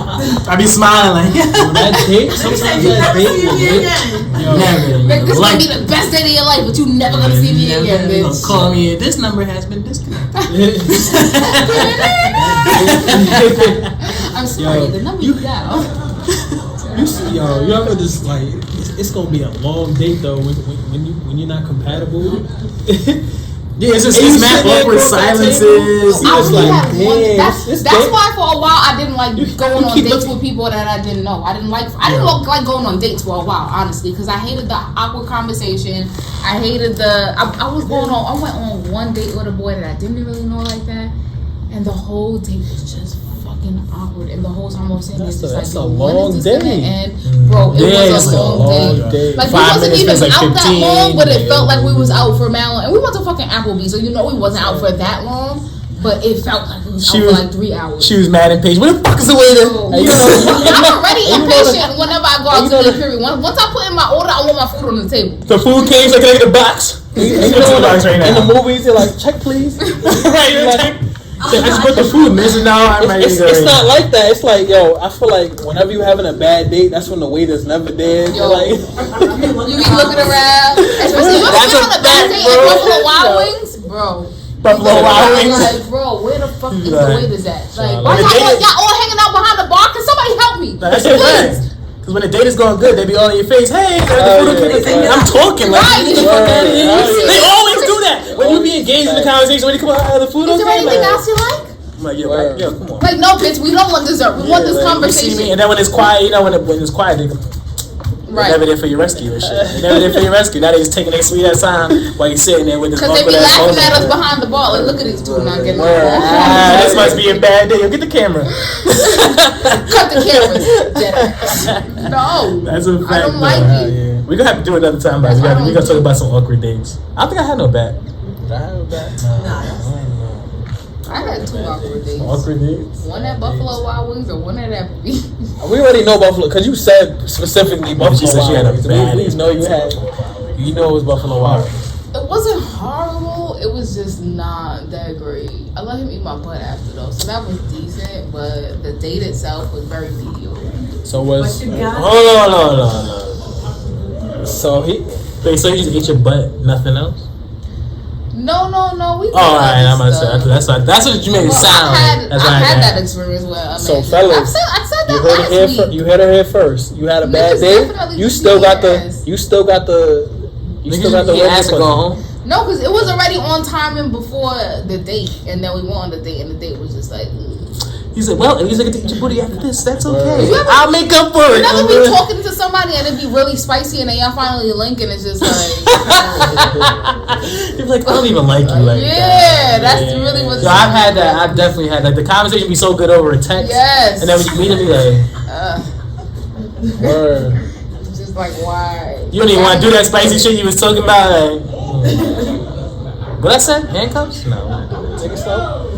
I be smiling like, that date. Sometimes that date will never. Like, this might be the best day of your life, but you never gonna see me again, bitch. Call me. This number has been disconnected. I'm sorry. The number you got. You ever just like it's gonna be a long date though when you're not compatible. Yeah, it's just mad awkward silences. I only had one. That's why for a while I didn't like going on dates with people that I didn't know. I didn't like going on dates for a while, honestly, because I hated the awkward conversation. I hated I went on one date with a boy that I didn't really know like that, and the whole date was just fucking awkward. And the whole time I was saying this, that's a long day. And bro, it was a long day. Like, we wasn't even out that long, but it felt like we was out for mad long. And we went to fucking Applebee's, so you know we wasn't out for that long. But it felt like we was out for like 3 hours. She was mad impatient. Where the fuck is the waiter? I'm already impatient whenever I go out to the period. Once I put in my order, I want my food on the table. The food came, so I can get a box. In the movies, they're like, check please. Right, check. I just put the food in this and now it's not like that. It's like, yo, I feel like whenever you having a bad date, that's when the waiter's never there. Yo, like, you be looking around, especially when you're on a bad date at Buffalo Wild Wings, bro. Buffalo Wild Wings, like, bro, where the fuck is the waiters at? Like, why y'all all hanging out behind the bar? Can somebody help me? That's a fact. Because when the date is going good, they be all in your face. Hey, I'm talking. Like, they always do that. When you be engaged in the conversation, when you come out of the food, is there anything else you like? I'm like, yo, come on. Like, no, bitch, we don't want dessert. We want this conversation. You see me? And then when it's quiet, you know, when it's quiet, they never there for your rescue and shit. They never there for your rescue. Now they just taking their sweet ass time while you sitting there with this. Because they be laughing at us behind the bar. Like, look at these two not getting this must be a bad day. Yo, get the camera. Cut the cameras. No. That's a fact. I don't like it. Yeah. We're going to have to do it another time, guys. We're going to talk about some awkward dates. I think I had no bad. Did I have a bad? I had 2 awkward dates. Awkward dates? One at Buffalo Wild Wings or one at Applebee's. We already know Buffalo, because you said specifically Buffalo Wild Wings. We know you had. You know it was Buffalo Wild Wings. It wasn't horrible. It was just not that great. I let him eat my butt after though, so that was decent. But the date itself was very mediocre. So was hold on. So he just ate your butt, nothing else? No. We. Alright, I'm gonna say that's what you made it sound. I had that experience where so fellas, I said that last week. You heard it here first. You had a bad date. You still got the ass to go home. No, because it was already on time and before the date, and then we went on the date, and the date was just like. He's like, well, he's like, get your booty after this. That's okay. I'll make up for it. You never be talking to somebody and it be really spicy and then y'all finally link and it's just like. You're like, I don't even like you like that. That's really what's. So I've had that. I've definitely had like the conversation be so good over a text. Yes. And then when you meet him, be like, Word. Just like, why? You don't even want to do that spicy shit you was talking about. Like, what I said? Handcuffs? No. Take a slow.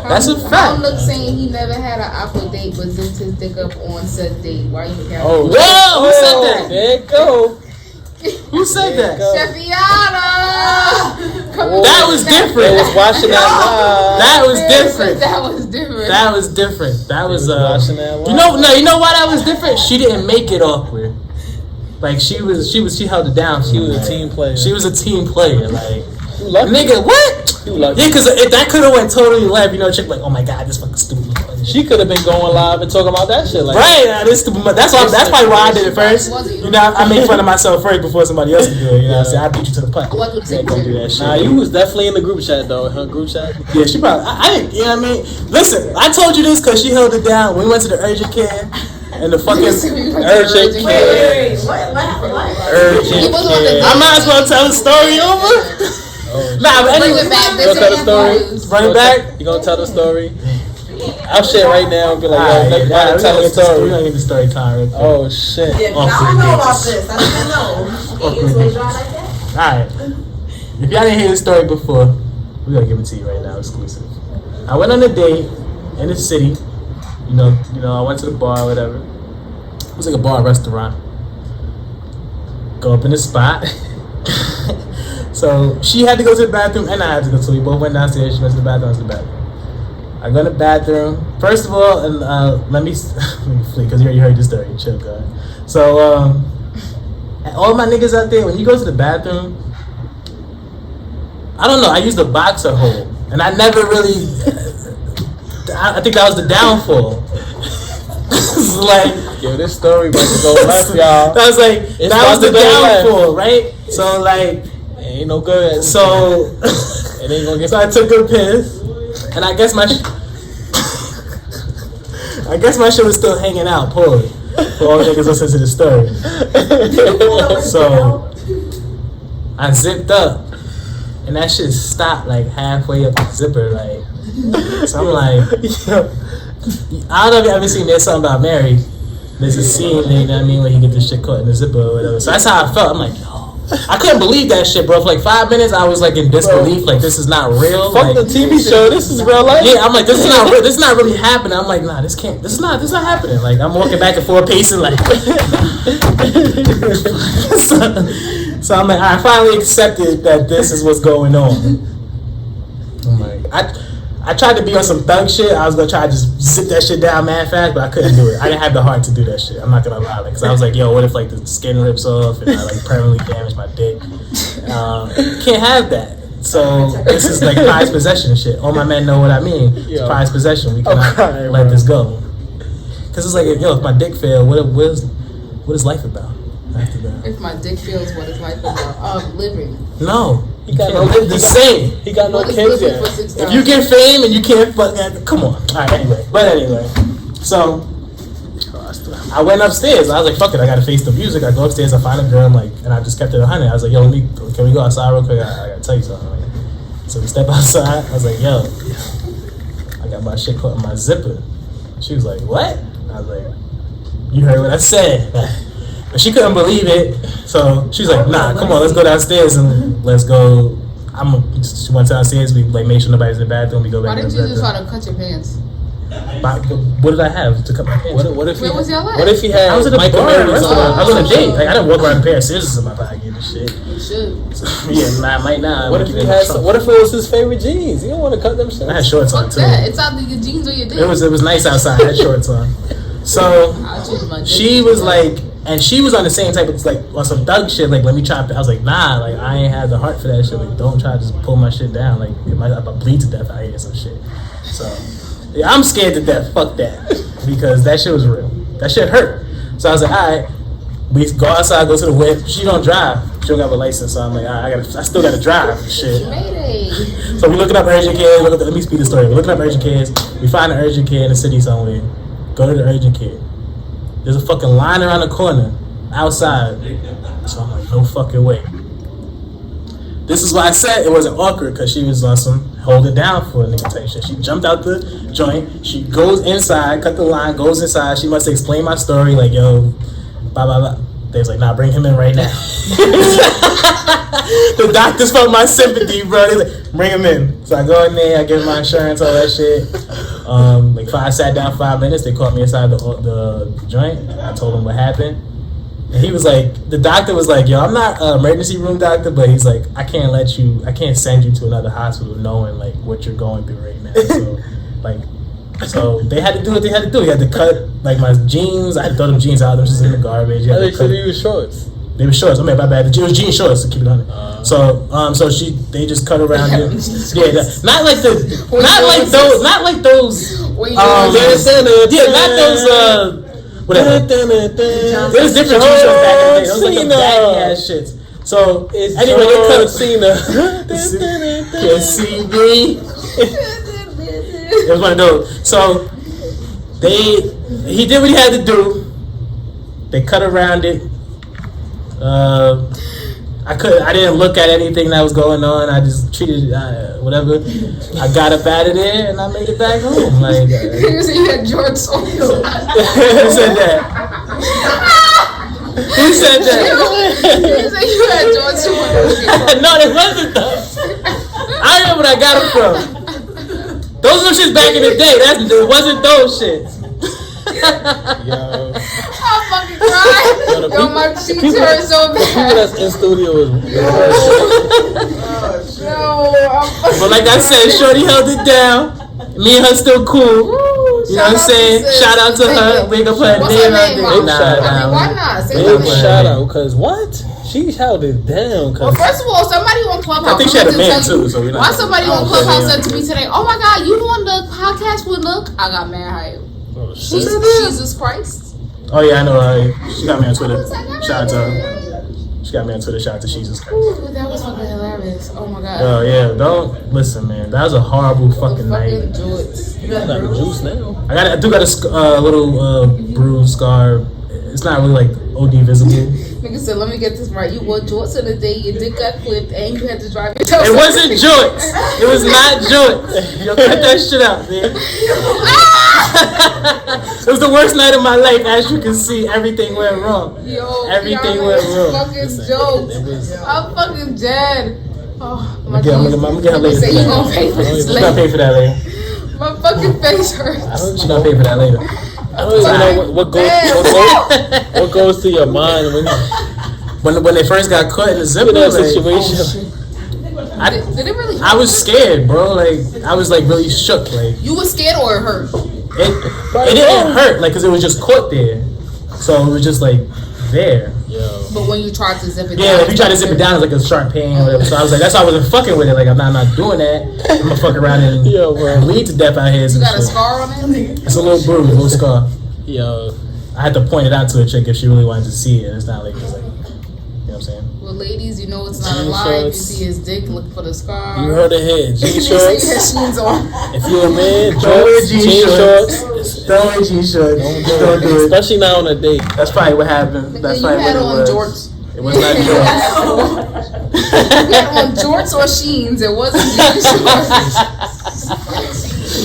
That's a fact. Look saying he never had an awkward date but zipped his dick up on said date. Why you carrying? Oh, whoa! Who said that? There you go. Who said that? Chefiana! That was different. They was watching that live. That was different. That was different. That was different. That was watching that live. You know why that was different? She didn't make it awkward. Like she held it down. She was a team player. She was a team player. Like lucky. Nigga, what? Yeah, because that could have went totally left. You know, chick like, oh my god, this fucking stupid. She could have been going live and talking about that shit. Like, right, this stupid. That's probably why I did it first. You know, I made fun of myself first before somebody else could do it. You know, what I'm saying? I beat you to the punch. What would say? Don't do that shit. Nah, you was definitely in the group chat though. Her group chat. Yeah, she probably. I didn't. You know what I mean? Listen, I told you this because she held it down. We went to the urgent care. And the fucking urgent care. Urgent care. I might as well tell the story over. Nah, but anyway, you gonna tell the story? Run it back. You gonna tell the story? I'll shit right now and be like, yo, let me tell the story. We're gonna get the story time. Oh shit. Yeah, I don't know about this. I didn't know. Alright. If y'all didn't hear the story before, we're gonna give it to you right now, exclusive. I went on a date in the city. You know, I went to the bar or whatever. It was like a bar restaurant. Go up in the spot. So she had to go to the bathroom and I had to go. So we both went downstairs. She went to the bathroom. I went to the bathroom. I go in the bathroom. First of all, and let me flee because you already heard this story. Chill, God. So all my niggas out there, when you go to the bathroom, I don't know. I used a boxer hole, and I never really. I think that was the downfall. Like, yo, this story about to go left, y'all. That was like that was the downfall, right? So like, it ain't no good. So it ain't gonna get. So I took a piss, and I guess my shit was still hanging out. Pause. For all niggas listen to the story. So I zipped up, and that shit stopped like halfway up the zipper, like. So I'm like, I don't know if you ever seen There's Something About Mary. There's a scene, you know what I mean, where he get this shit caught in the zipper or whatever. So that's how I felt. I'm like, yo, I couldn't believe that shit, bro. For like 5 minutes, I was like in disbelief. Like, this is not real. Fuck like, the TV show. This is real life. Yeah, I'm like, this is not real. This is not really happening. I'm like, nah, this is not happening. Like, I'm walking back and forth, pacing, like. So I'm like, I finally accepted that this is what's going on. I'm like, I tried to be on some thug shit. I was gonna try to just zip that shit down mad fast, but I couldn't do it. I didn't have the heart to do that shit. I'm not gonna lie, because I was like, yo, what if like the skin rips off and I like permanently damage my dick? Can't have that. So this is like prized possession shit. All my men know what I mean. It's prized possession. We cannot let this go. Because it's like, yo, if my dick failed, what is life about? After that? If my dick fails, what is life about? Living. No. You can't live the same. He got no kids yet. If you get fame and you can't come on. Alright, anyway. So I went upstairs. I was like, fuck it, I gotta face the music. I go upstairs, I find a girl, and I just kept it 100. I was like, yo, can we go outside real quick? I gotta tell you something. So we step outside. I was like, yo, I got my shit caught in my zipper. She was like, what? I was like, you heard what I said. But she couldn't believe it, so she was like, "Nah, come on, let's go downstairs and let's go." She went downstairs. We like make sure nobody's in the bathroom. We go back. Why didn't you just try to cut your pants? What did I have to cut my pants? What if Where was your life? What if he had? I was at a Michael bar Mary's restaurant. I was on a date. Like I didn't walk around with a pair of scissors in my pocket and shit. You should. Yeah, I might not. What if he had? What if it was his favorite jeans? You don't want to cut them shit. I had shorts on too. That. It's either your jeans or your dick. It was nice outside. I had shorts on. So she was like. And she was on the same type of, like, on some thug shit, like, let me try. I was like, nah, like, I ain't had the heart for that shit. Like, don't try to just pull my shit down. Like, I'll bleed to death out here or some shit. So, yeah, I'm scared to death. Fuck that. Because that shit was real. That shit hurt. So I was like, all right, we go outside, go to the whip. She don't drive. She don't have a license, so I'm like, I still gotta drive. Shit. Mayday. So we looking up urgent care. Let me speed the story. We're looking up urgent cares. We find an urgent care in the city somewhere. Go to the urgent care. There's a fucking line around the corner outside. So I'm like, no fucking way. This is why I said it wasn't awkward, because she was on some hold it down for a nigga type shit. She jumped out the joint. She goes inside, cut the line, goes inside. She must explain my story, like, yo, blah, blah, blah. They was like, nah, bring him in right now. The doctors felt my sympathy, bro. They like, bring him in. So I go in there, I give him my insurance, all that shit. I sat down 5 minutes. They called me inside the joint. I told them what happened. And he was like, the doctor was like, yo, I'm not an emergency room doctor, but he's like, I can't send you to another hospital knowing like what you're going through right now. So they had to do what they had to do. He had to cut like my jeans. I had to throw them jeans out. Them just in the garbage. They said you was shorts. They were shorts. I mean, my bad. It was jean shorts to keep it on it. So they just cut around it. Yeah, not like those. Whatever. There's different jean shorts back in the day. Those like the baggy ass shits. So anyway, they cut Cena. Can see me. It was one of those. So he did what he had to do. They cut around it. I didn't look at anything that was going on. I just treated it, whatever. I got up out of there and I made it back home. Like, You said you had George on. Who said that? Who said that? You said you had George on. No, it wasn't those. I don't know where I got them from. Those were shits back in the day. It wasn't those shits. Yo. I fucking cried. Yo, my cheeks hurt so bad. People that's in studio is But like I said, Shorty held it down. Me and her still cool. You know what I'm saying? Shout out to her. Wake up her name out there. Why not? Big shout out, because what? She held it down. Well, first of all, somebody on Clubhouse. I think she had a man too. So why somebody on Clubhouse said to me today, "Oh my God, you on the podcast with Nook?" I got mad hype. Oh, Jesus Christ. Oh yeah, I know her. She got me on Twitter. Shout out to her. She got me on Twitter. Shout out to Jesus Christ. Ooh, that was fucking hilarious. Oh my God. Oh yeah, don't listen, man. That was a horrible fucking night. you got the juice now. I do got a little bruise scar. It's not really like OD visible. Nigga said, let me get this right. You wore jorts in the day, your dick got clipped, and you had to drive yourself. It wasn't jorts. It was not jorts. Yo, cut that shit out, man. It was the worst night of my life. As you can see, everything went wrong. Yo, everything went wrong. Fucking jokes. I'm fucking dead. Oh, I'm gonna get her later. Say you gonna pay for this She's gonna pay for that later. My fucking face hurts. She's gonna pay for that later. I don't even know what goes through your mind when they first got caught in the zipper situation. Did it really hurt? I was scared, bro. Like I was like really shook. Like you were scared or it hurt? It didn't hurt, like, cause it was just caught there, so it was just like there. Yo. But when you tried to zip it down, yeah, if you try to zip it down, it's like a sharp pain or whatever. So I was like, that's why I wasn't fucking with it. Like I'm not doing that. I'm gonna fuck around and bleed to death out here. You got a scar on it? It's a little bruise, a little scar. Yo, I had to point it out to a chick if she really wanted to see it. It's not like it's like, you know what I'm saying? Well, ladies, you know it's not a lie. You see his dick, look for the scar. You heard it here. Jean shorts. Jeans on. If you're a man, don't wear jean shorts. Don't wear jean shorts. Don't do it. Especially not on a date. That's probably what happened. That's probably what it was. Jorts. It was not jorts. You had on jorts or sheens. It wasn't jean shorts.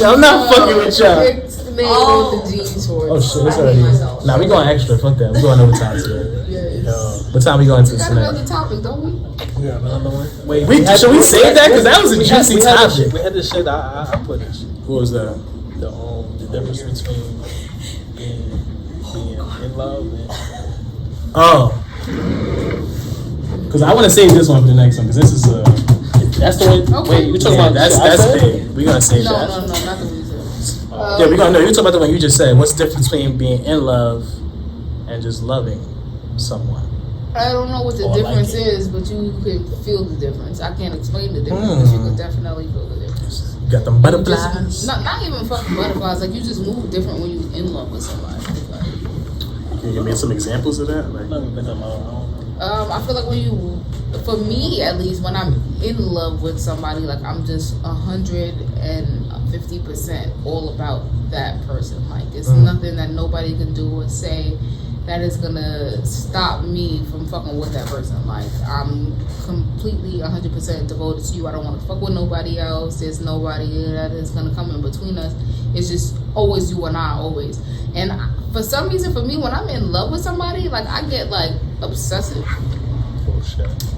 I'm not fucking with y'all. With the jean shorts. Oh shit, it's already. Nah, we going extra. Fuck that. We going overtime today. What time we going to tonight? We got another topic, don't we? Yeah, another one. Wait, should we save that? Because that was a juicy topic. We had this shit. I put it. What was that? The difference between being in love and. Oh. Because I want to save this one for the next one. Because this is that's the one. Okay. Wait, you talking about that's big. We're gonna save that. No, not the reason. Yeah, we're gonna know. You're talking about the one you just said. What's the difference between being in love and just loving someone? I don't know what the difference is, but you can feel the difference. I can't explain the difference, but you can definitely feel the difference. You got them butterflies. Not even fucking butterflies. Like you just move different when you're in love with somebody. Like, can you give me some examples of that? Like, I feel like when you for me at least, when I'm in love with somebody, like I'm just 150% all about that person. Like it's nothing that nobody can do or say that is gonna stop me from fucking with that person. Like I'm completely 100% devoted to you. I don't want to fuck with nobody else. There's nobody that is gonna come in between us. It's just always you and I, always. And for some reason, for me, when I'm in love with somebody, like I get like obsessive.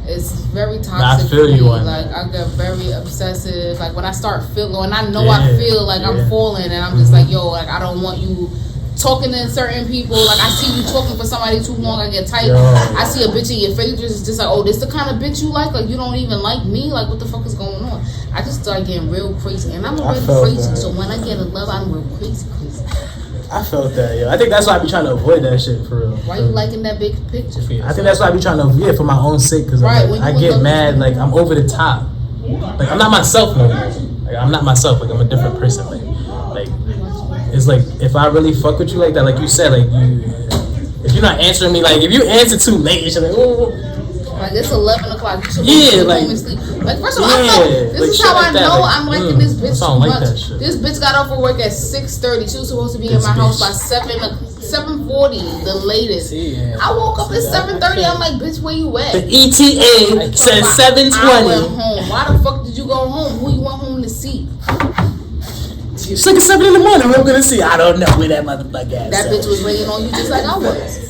It's very toxic. I feel you on like that. I get very obsessive. Like when I start feeling, when I know I feel like I'm falling, and I'm just like, yo, like I don't want you talking to certain people. Like I see you talking for somebody too long, I get tight. I see a bitch in your face, just like, oh, this the kind of bitch you like? Like you don't even like me? Like what the fuck is going on? I just start getting real crazy, and I'm already crazy. So when I get in love, I'm real crazy. I felt that, yo. I think that's why I be trying to avoid that shit for real. Why you liking that big picture? I think that's why I be trying to, for my own sake, because I get mad, like I'm over the top. Like I'm not myself no more. Like I'm not myself. Like I'm a different person. Like it's like if I really fuck with you like that, like you said, like if you're not answering me, like if you answer too late, you're like, oh. Like it's 11 o'clock. You should go home and sleep. Like first of all, I know this is how I know I'm liking this bitch too much. This bitch got off of work at 6:30. She was supposed to be in my house by 7:40, the latest. I woke up at 7:30. I'm like, bitch, where you at? The ETA says 7:20. I went home. Why the fuck did you go home? Who you went home to see? It's like 7 in the morning. We're gonna see. I don't know where that motherfucker is. That bitch was waiting on you just like I was.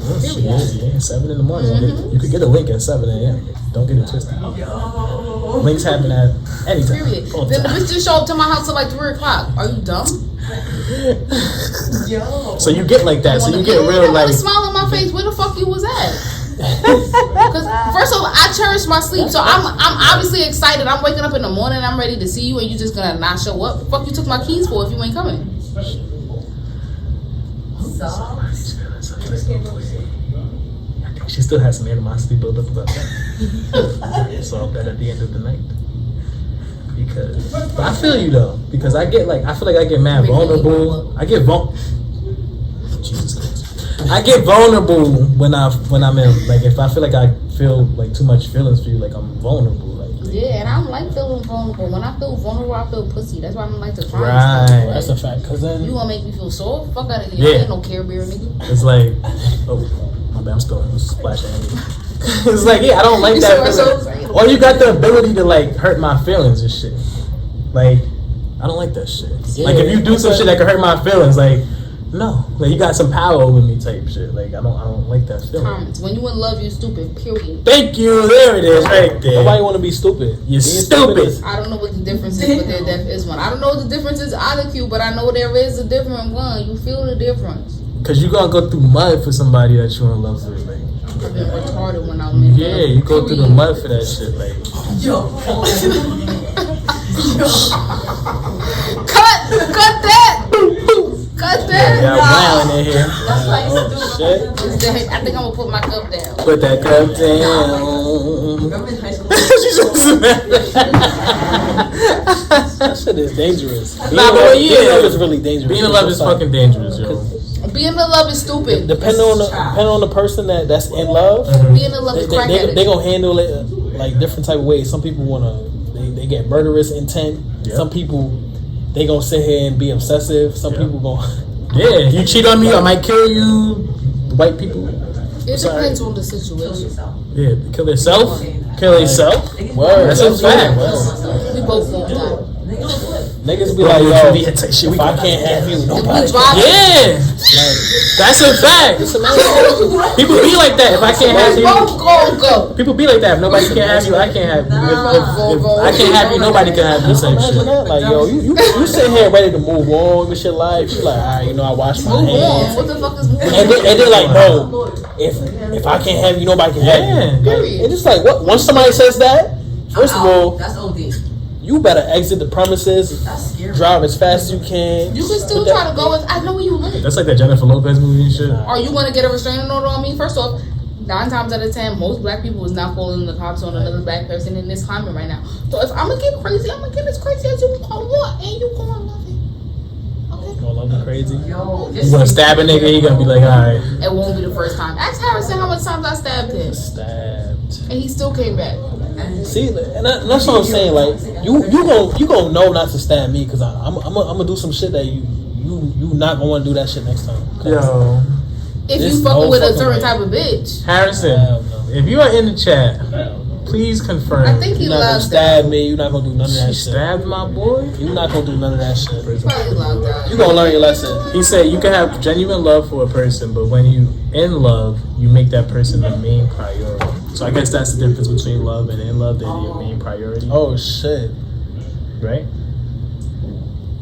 Yeah, 7 in the morning. You could get a link at 7 a.m. Don't get it twisted. Links happen at any time. Period. Then the bitch just show up to my house at like 3 o'clock. Are you dumb? So you get like that. So you get real like. A smile on my face. Where the fuck you was at? Because first of all, I cherish my sleep, so I'm obviously excited. I'm waking up in the morning. I'm ready to see you, and you just gonna not show up. Fuck you took my keys for if you ain't coming. I think she still has some animosity built up about that. Solve that at the end of the night. Because, but I feel you though. Because I feel like I get mad vulnerable. Jesus Christ. I get vulnerable when I'm in, like if I feel like I feel like too much feelings for you, like I'm vulnerable. Yeah, and I don't like feeling vulnerable. When I feel vulnerable, I feel pussy. That's why I don't like to cry. Right. That's a fact. Cause then you gonna make me feel sore? Fuck out of here. I ain't no Care Bear nigga. It's like, oh my bad, I'm still splashing. It's like, I don't like that feeling. Or you got the ability to like hurt my feelings and shit. Like, I don't like that shit. Yeah, like if you do some shit that can hurt my feelings, like. No, like you got some power over me, type shit. Like I don't like that feeling. Comments. When you in love, you stupid. Period. Thank you. There it is, right there. Nobody want to be stupid. You're stupid. I don't know what the difference is, but there is one. I don't know what the difference is either, Q, but I know there is a different one. You feel the difference. Cause you gonna go through mud for somebody that you in love with, like. I've been retarded when I'm in love. Yeah, you go through the mud for that shit, like. Cut that. Cut that! Yeah, wow in here. That's how you do shit. I think I'm gonna put my cup down. Put that cup down. She's so mad. That shit is dangerous. Being in love is really dangerous. Being in love is fucking dangerous, yo. Being in love is stupid. Depending on the person that's in love, being in love is crack addict. They gonna handle it like different type of ways. Some people they get murderous intent. Yep. Some people. They gonna sit here and be obsessive. Some people gonna. Yeah, you cheat on me, I might kill you. White people. It depends on the situation. Yeah, kill themselves. Kill themselves. Word. That's a fact. We both gonna die. Niggas be like, yo, if I can't have you, nobody. Yeah, that's a fact. People be like that. If I can't have you, go. People be like that. If nobody can have you, I can't have you. If I can't have you, nobody can have you. Same shit. Like, yo, you sitting here ready to move on with your life. You like, alright, you know, I wash my hands. What the fuck is moving? And then like, bro, if I can't have you, nobody can have you. Period. And it's like, what? Once somebody says that, first of all, that's OD. You better exit the premises, drive as fast as you can. You can still try to go with, I know where you live. That's like that Jennifer Lopez movie and shit. Are you going to get a restraining order on me? First off, 9 times out of 10, most black people is not calling the cops on another black person in this climate right now. So if I'm going to get crazy, I'm going to get as crazy as you want, and you going to love it. Okay? gonna love him crazy. Yo, You gonna stab a nigga, he gonna be like, alright. It won't be the first time. Ask Harrison how much times I stabbed him, Stabbed. and he still came back. See, and that's what I'm saying. Like you gonna know not to stab me because I'm gonna do some shit that you not gonna want to do that shit next time. Yo, If This you fucking whole with a fucking certain way. type of bitch, Harrison, Hell no. if you are in the chat, please confirm. I think he You're not gonna loves stab me. You're not gonna do none of She that shit. stabbed my boy. You're not gonna do none of that shit. Probably locked out. You gonna learn your lesson. He said you can have genuine love for a person, but when you in love, you make that person the main priority. So I guess that's the difference between love and in love. They're your main priority, Oh shit. right?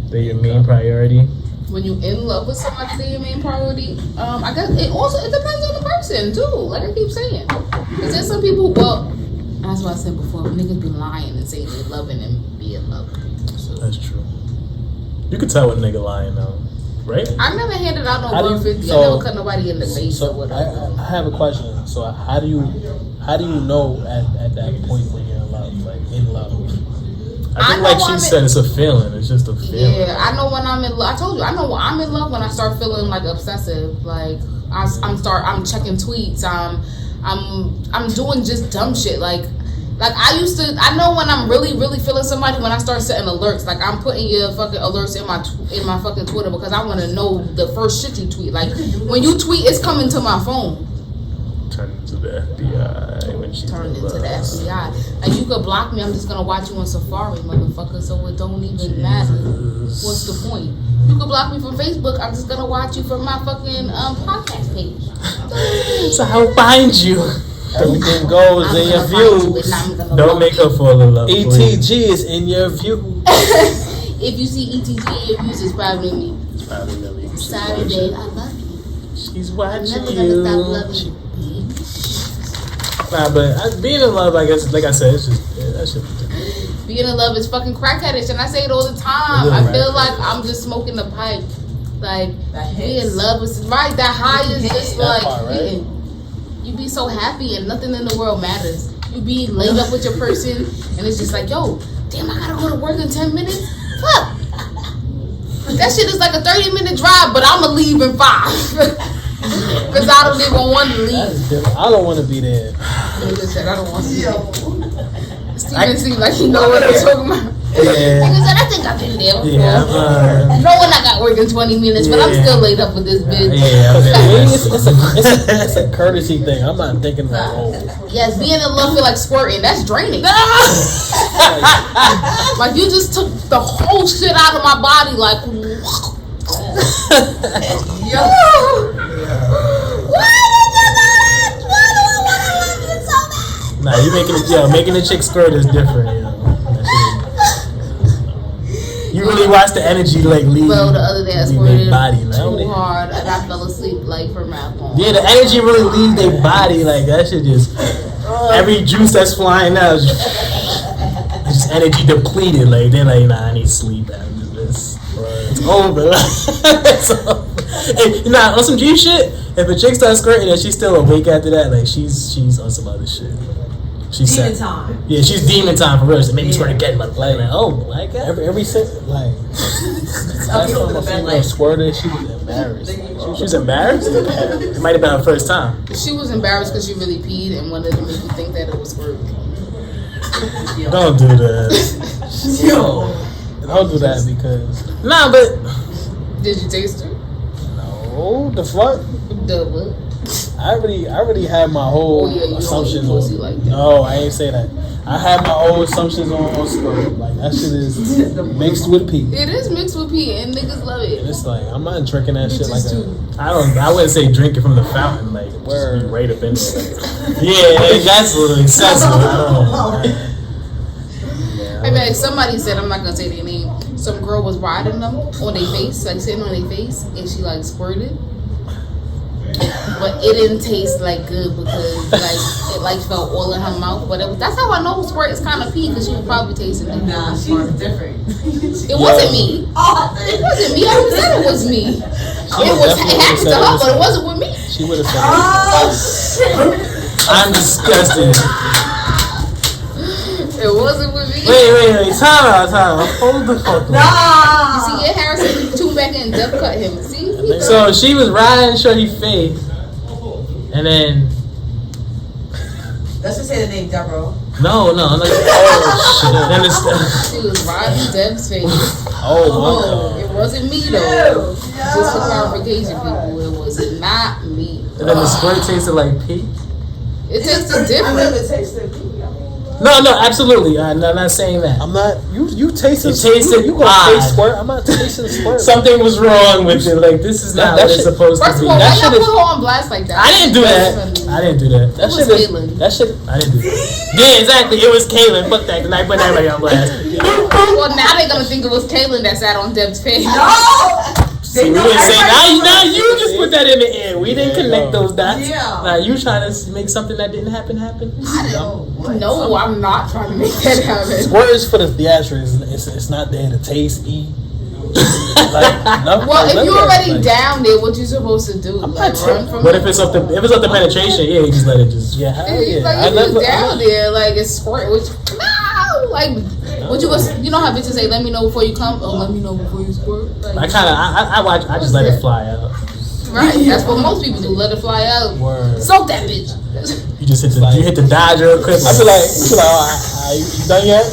They're your main priority. When you in love with somebody, they your main priority. I guess it depends on the person too. Like I keep saying, because there's some people. Well, that's what I said before. Niggas be lying and saying they loving and be in love. So, That's true. You can tell when a nigga lying though, right? I never handed out no How do you- 150. so- I never cut nobody in the face or So whatever. I have a question. So how do you know at that point when you're in love, like in love? I I think know like she I'm said, it's a feeling. It's just a feeling. Yeah, I know when I'm in love. I told you, I know when I'm in love when I start feeling like obsessive. Like I'm checking tweets. I'm doing just dumb shit. Like I know when I'm really feeling somebody when I start setting alerts. Like I'm putting your fucking alerts in my fucking Twitter because I want to know the first shit you tweet. Like when you tweet, it's coming to my phone. Turn into the FBI when she Turned into the FBI. Like you could block me, I'm just gonna watch you on Safari, motherfucker. So it don't even matter. What's the point? You could block me from Facebook. I'm just gonna watch you from my fucking podcast page. So I'll find you. Everything goes in your views. Don't make her fall in love. please. ETG is in your view. If you see ETG in your views, it's probably me. It's probably Millie. Sorry, babe. I love you. She's I'm watching never gonna stop you. loving you. Nah, but being in love, I guess, like I said, it's just that shit. Being in love is fucking crackheadish, and I say it all the time. I feel like I'm just smoking the pipe. Like being in love is right. That high is just That like part, right? you be so happy and nothing in the world matters. You be laid up with your person, and it's just like, yo, damn, I gotta go to work in 10 minutes. Fuck. That shit is like a 30-minute drive, but I'ma leave in 5. Because I don't even want to That's leave. different. I don't want to be there. Nigga said I don't want to be there. Steven seemed like he know what I'm talking about. Yeah. Nigga said I think I've been there before. Yeah, No one I got work in 20 minutes, but I'm Yeah. still laid up with this bitch. Yeah, It's a courtesy thing. I'm not thinking like, oh, Yes, being in love feel like squirting. That's draining. Like you just took the whole shit out of my body. Like, yo. Why did you do that? Why do I want to love you so bad? Nah, you making the chick squirt is different. You really watch the energy like leave. Well, the other day I leave squirted their body, man. too hard and I fell asleep like for marathon. Yeah, the energy really leave their body like that shit just every juice that's flying out is just energy depleted. Like they're like, nah, I need sleep after this. It's over. It's over. And, nah, on some G shit, if a chick starts squirting and she's still awake after that, like she's on some other shit. She's Demon set. time. Yeah, she's demon time for real. So maybe squirt again, but like, oh my god. every last time a female squirted, she was embarrassed. She was embarrassed. It might have been her first time. She was embarrassed because she really peed and wanted to make you think that it was squirt. Don't do that. Yo. Don't do that because Nah, but Did you taste her? no, the fuck. The what? I already had my whole Oh, yeah, you don't assumptions eat pussy on. like that. No, I ain't say that. I had my whole assumptions on squirt. Like that shit is mixed with pee. It is mixed with pee and niggas love And it. it's like I'm not drinking that shit like Bitches that. too. I wouldn't say drink it from the fountain, like just be Word. right up in there. Like, yeah, that's a little excessive. I don't know. I mean, like somebody said, I'm not gonna say their name. Some girl was riding them on their face, like sitting on their face, and she like squirted. But it didn't taste like good because like it like felt all in her mouth. But that's how I know squirt is kind of pee because she was probably tasting it. Nah, she's different. It wasn't me. It wasn't me. I never said it was me. It happened to her, but it wasn't with me. She would have said Oh shit. I'm disgusted. It wasn't with me. Wait, time out. Hold the fuck up. You see, yeah, Harrison, tune back in. and Dev cut him. See? So she was riding Shorty Faith, and then Let's just say the name Deborah. no, I'm like, oh shit. Then it's, She was riding Dev's face. oh It wasn't me though. Just for clarification, people, it was not me. my god. And then the squirt tasted like pee. It tasted I different. never tasted it. No, absolutely. I'm not saying that. I'm not. You tasted. It tasted You gonna odd. taste squirt? I'm not tasting squirt. Something was wrong with it. Like this is not That what it's shit- supposed First to of be. all, That why y'all shit put is- her on blast like that? I didn't do that. I didn't do that. That It shit was is. Caitlyn. That shit. I didn't do that. Yeah, exactly. It was Kaylin. Fuck that. Cause I put everybody on blast. Well, now they're gonna think it was Caitlyn that sat on Dev's face. No! See, we didn't say now you just put that in the air. We didn't connect those dots. Yeah. Now you trying to make something that didn't happen. No, I'm not trying to make that happen. Squirt is for the theatrics. It's not there to taste, eat. Well, if you're already down there, what you supposed to do? Like run from But it? if it's up to penetration, yeah, you just let it just. Yeah, hell It's yeah. like I if never. you down there, like it's squirt. Which no, like what you was? You know how bitches say, "Let me know before you come." Oh, let me know before you squirt. Like, I kind of I watch. I just let it fly out. right. That's what most people do. Let it fly out. Word. Soak that bitch. You just hit the dodge real quick. I feel like, you done yet?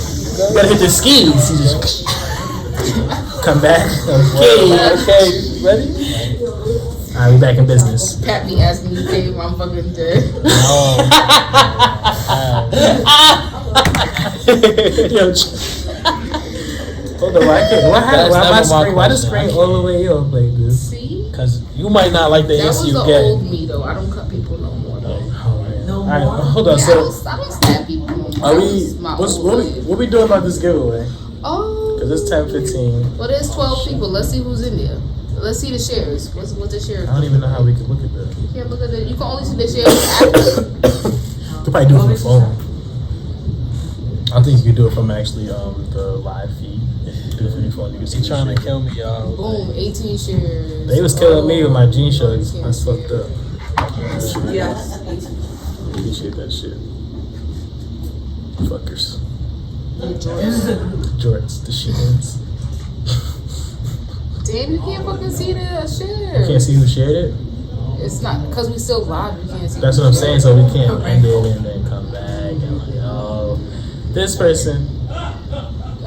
You gotta hit the skis. You just come back. Okay, ready? Alright, we back in business. Pat be asking you, "Babe, I'm fucking dead." Yo, hold on, why the screen all the way up like this? See, Because you might not like the that answer was you the get. old me though. I don't cut people no more though. Alright, hold on. Yeah, So, I don't stab people no more. are That we? was my old way. What we doing about this giveaway? Oh. Cause it's 10:15. Well, there's 12 people. Let's see who's in there. Let's see the shares. What's the share? I don't even know how we can look at that. You can't look at it. You can only see the shares after. You could probably do it from the phone. I think you could do it from actually the live feed. If you do it from your phone, you can see. He's trying to kill me, y'all. Boom, 18 shares. They was killing me with my jean shorts. can't That's see fucked it. up. Yes. Appreciate that shit. Fuckers. Jordan. Jorts, the shits. Damn, you can't fucking see the share. You can't see who shared it? It's not because we still live. You can't see. That's the what I'm share. saying, so we can't end it and then come back and like, oh, this person.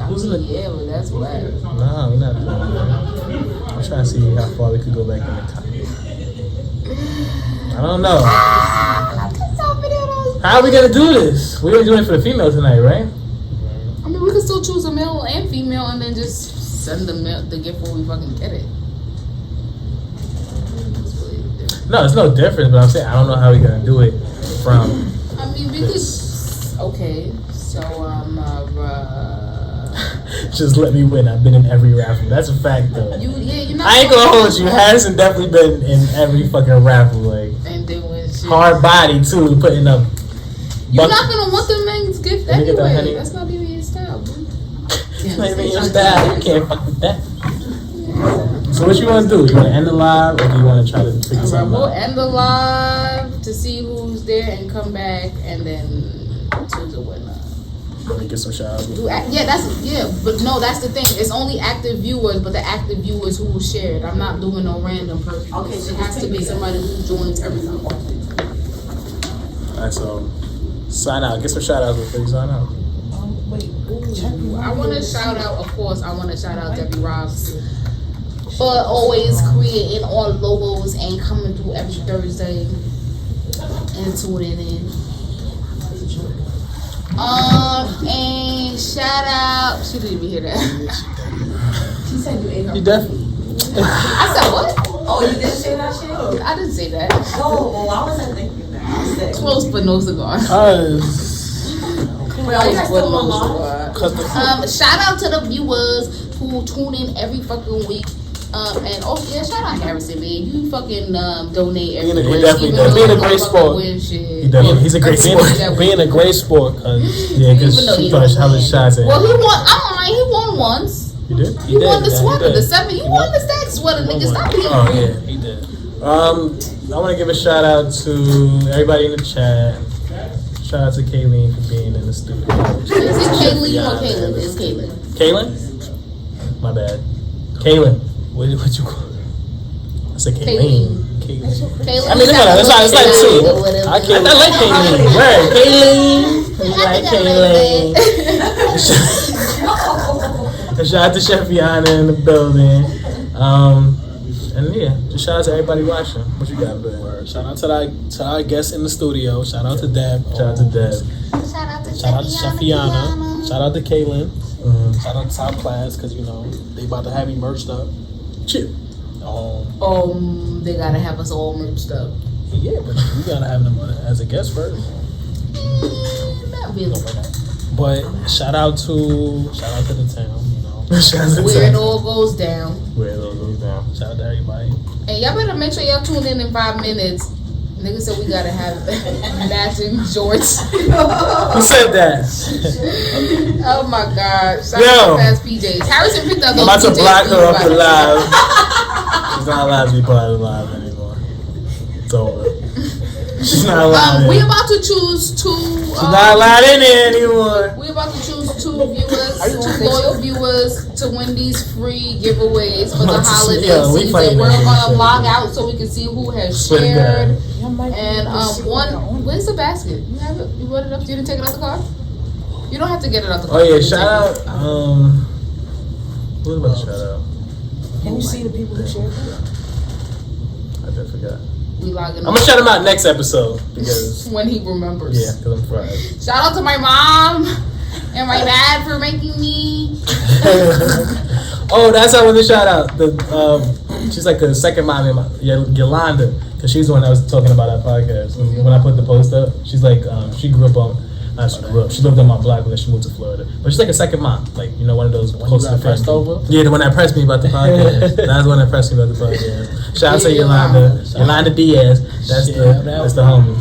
Who's in the. Yeah, but that's whack. Nah, we're not doing that. I'm trying to see how far we could go back in the time. I don't know. How are we gonna do this? We're doing it for the female tonight, right? I mean, we can still choose a male and female, and then just send the gift when we fucking get it. It's really different. No, it's no difference, but I'm saying I don't know how we're gonna do it from. I mean, we could. Okay, so Just let me win. I've been in every raffle. That's a fact, though. you're not. I ain't gonna hold you. Harrison definitely been in every fucking raffle. Like And then when shit. hard body too, putting up. You're not gonna want the men's gift Let me get that, anyway. honey. That's not even your style, bro. Maybe your style. You can't fuck with that. So what you want to do? You want to end the live, or do you want to try to figure Alright, something we'll out? end the live to see who's there and come back and then choose a winner. Let me get some shout outs. But no, that's the thing. It's only active viewers, but the active viewers who shared. I'm not doing no random person. Okay, so it has to be somebody who joins every time. Alright, so sign out. Get some shout outs before you sign out. I want to shout out, of course, I want to shout out Debbie Robs for always creating all logos and coming through every Thursday and tuning in. And shout out, she didn't even hear that. She said you ate her. You definitely. I said what? Oh, you didn't say that shit? I didn't say that. Oh, well, I wasn't thinking that. I said, Close but no cigar. well, you guys still on live? Shout out to the viewers who tune in every fucking week. And also, yeah, shout out Harrison, man. You fucking donate every Being a week. great- even being though a you great don't sport. fucking win shit. He's a great sport. Being a great sport, cause Yeah, because Even though she you punched don't hella win. shots at Well, him. he won. I'm lying. He won once. You did? He won the yeah, he sweater, did. the 7. He won the stack sweater, nigga. Stop it. Oh yeah. he did. I want to give a shout out to everybody in the chat. Shout out to Kayleen for being in the studio. Is it Kaylee or Kaylin? It's Kaylin. Kaylin? My bad. Kaylin. What you call it? I said Kayleen. Kayleen. Kayleen. I mean, it's like two. I like Kayleen. Word, Kayleen. You like Kayleen. Shout out to Chef Yana in the building. And yeah, just shout out to everybody watching. What you got, Ben? Shout out to our guests in the studio. Shout out to Deb. Shout out to Deb. Shout out to Chef Yana. Shout out to Kaylin. Shout out to Top Class because you know they about to have me merched up. Shit. They gotta have us all merged up. Yeah, but you gotta have them as a guest first. Not really. But shout out to the town. You know, Where it all goes down. Where it all goes down. shout out to everybody. And y'all better make sure y'all tune in 5 minutes. Nigga said we gotta have matching shorts. Who said that? Oh my god. Shout Yo. out to Fast PJs. Harrison picked up I'm those about to PJs. block her off the live. She's not allowed to be part of the live anymore. It's over. She's not allowed in. We about to choose two. She's not allowed in there anymore. We about to choose two loyal viewers to win these free giveaways for the holiday season. We're gonna log out so we can see who has shared. And one, where's the basket? You have it? You brought it up? You didn't take it out the car? You don't have to get it out the car. Oh yeah, shout out. What was about to shout out? Can you see the people who shared that? I just forgot. We logging I'm gonna shout him out next episode because when he remembers. yeah, because I'm fried. Shout out to my mom and my dad for making me. Oh, that's how I want to shout out. She's like the second mom in Yolanda, because she's the one that was talking about our podcast. When I put the post up, she's like, she grew up on. She lived on my block when she moved to Florida. But she's like a second mom, like one of those close to the pressed over. Yeah, the one that pressed me about the podcast. That's the one that pressed me about the podcast. Shout out to Yolanda Diaz. That's the homie.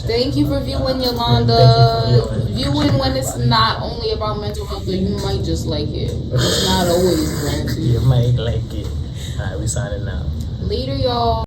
Thank you for viewing, Yolanda. Viewing when it's not only about mental health, but you might just like it. It's not always going to. You might like it. All right, we signing out. Later, y'all.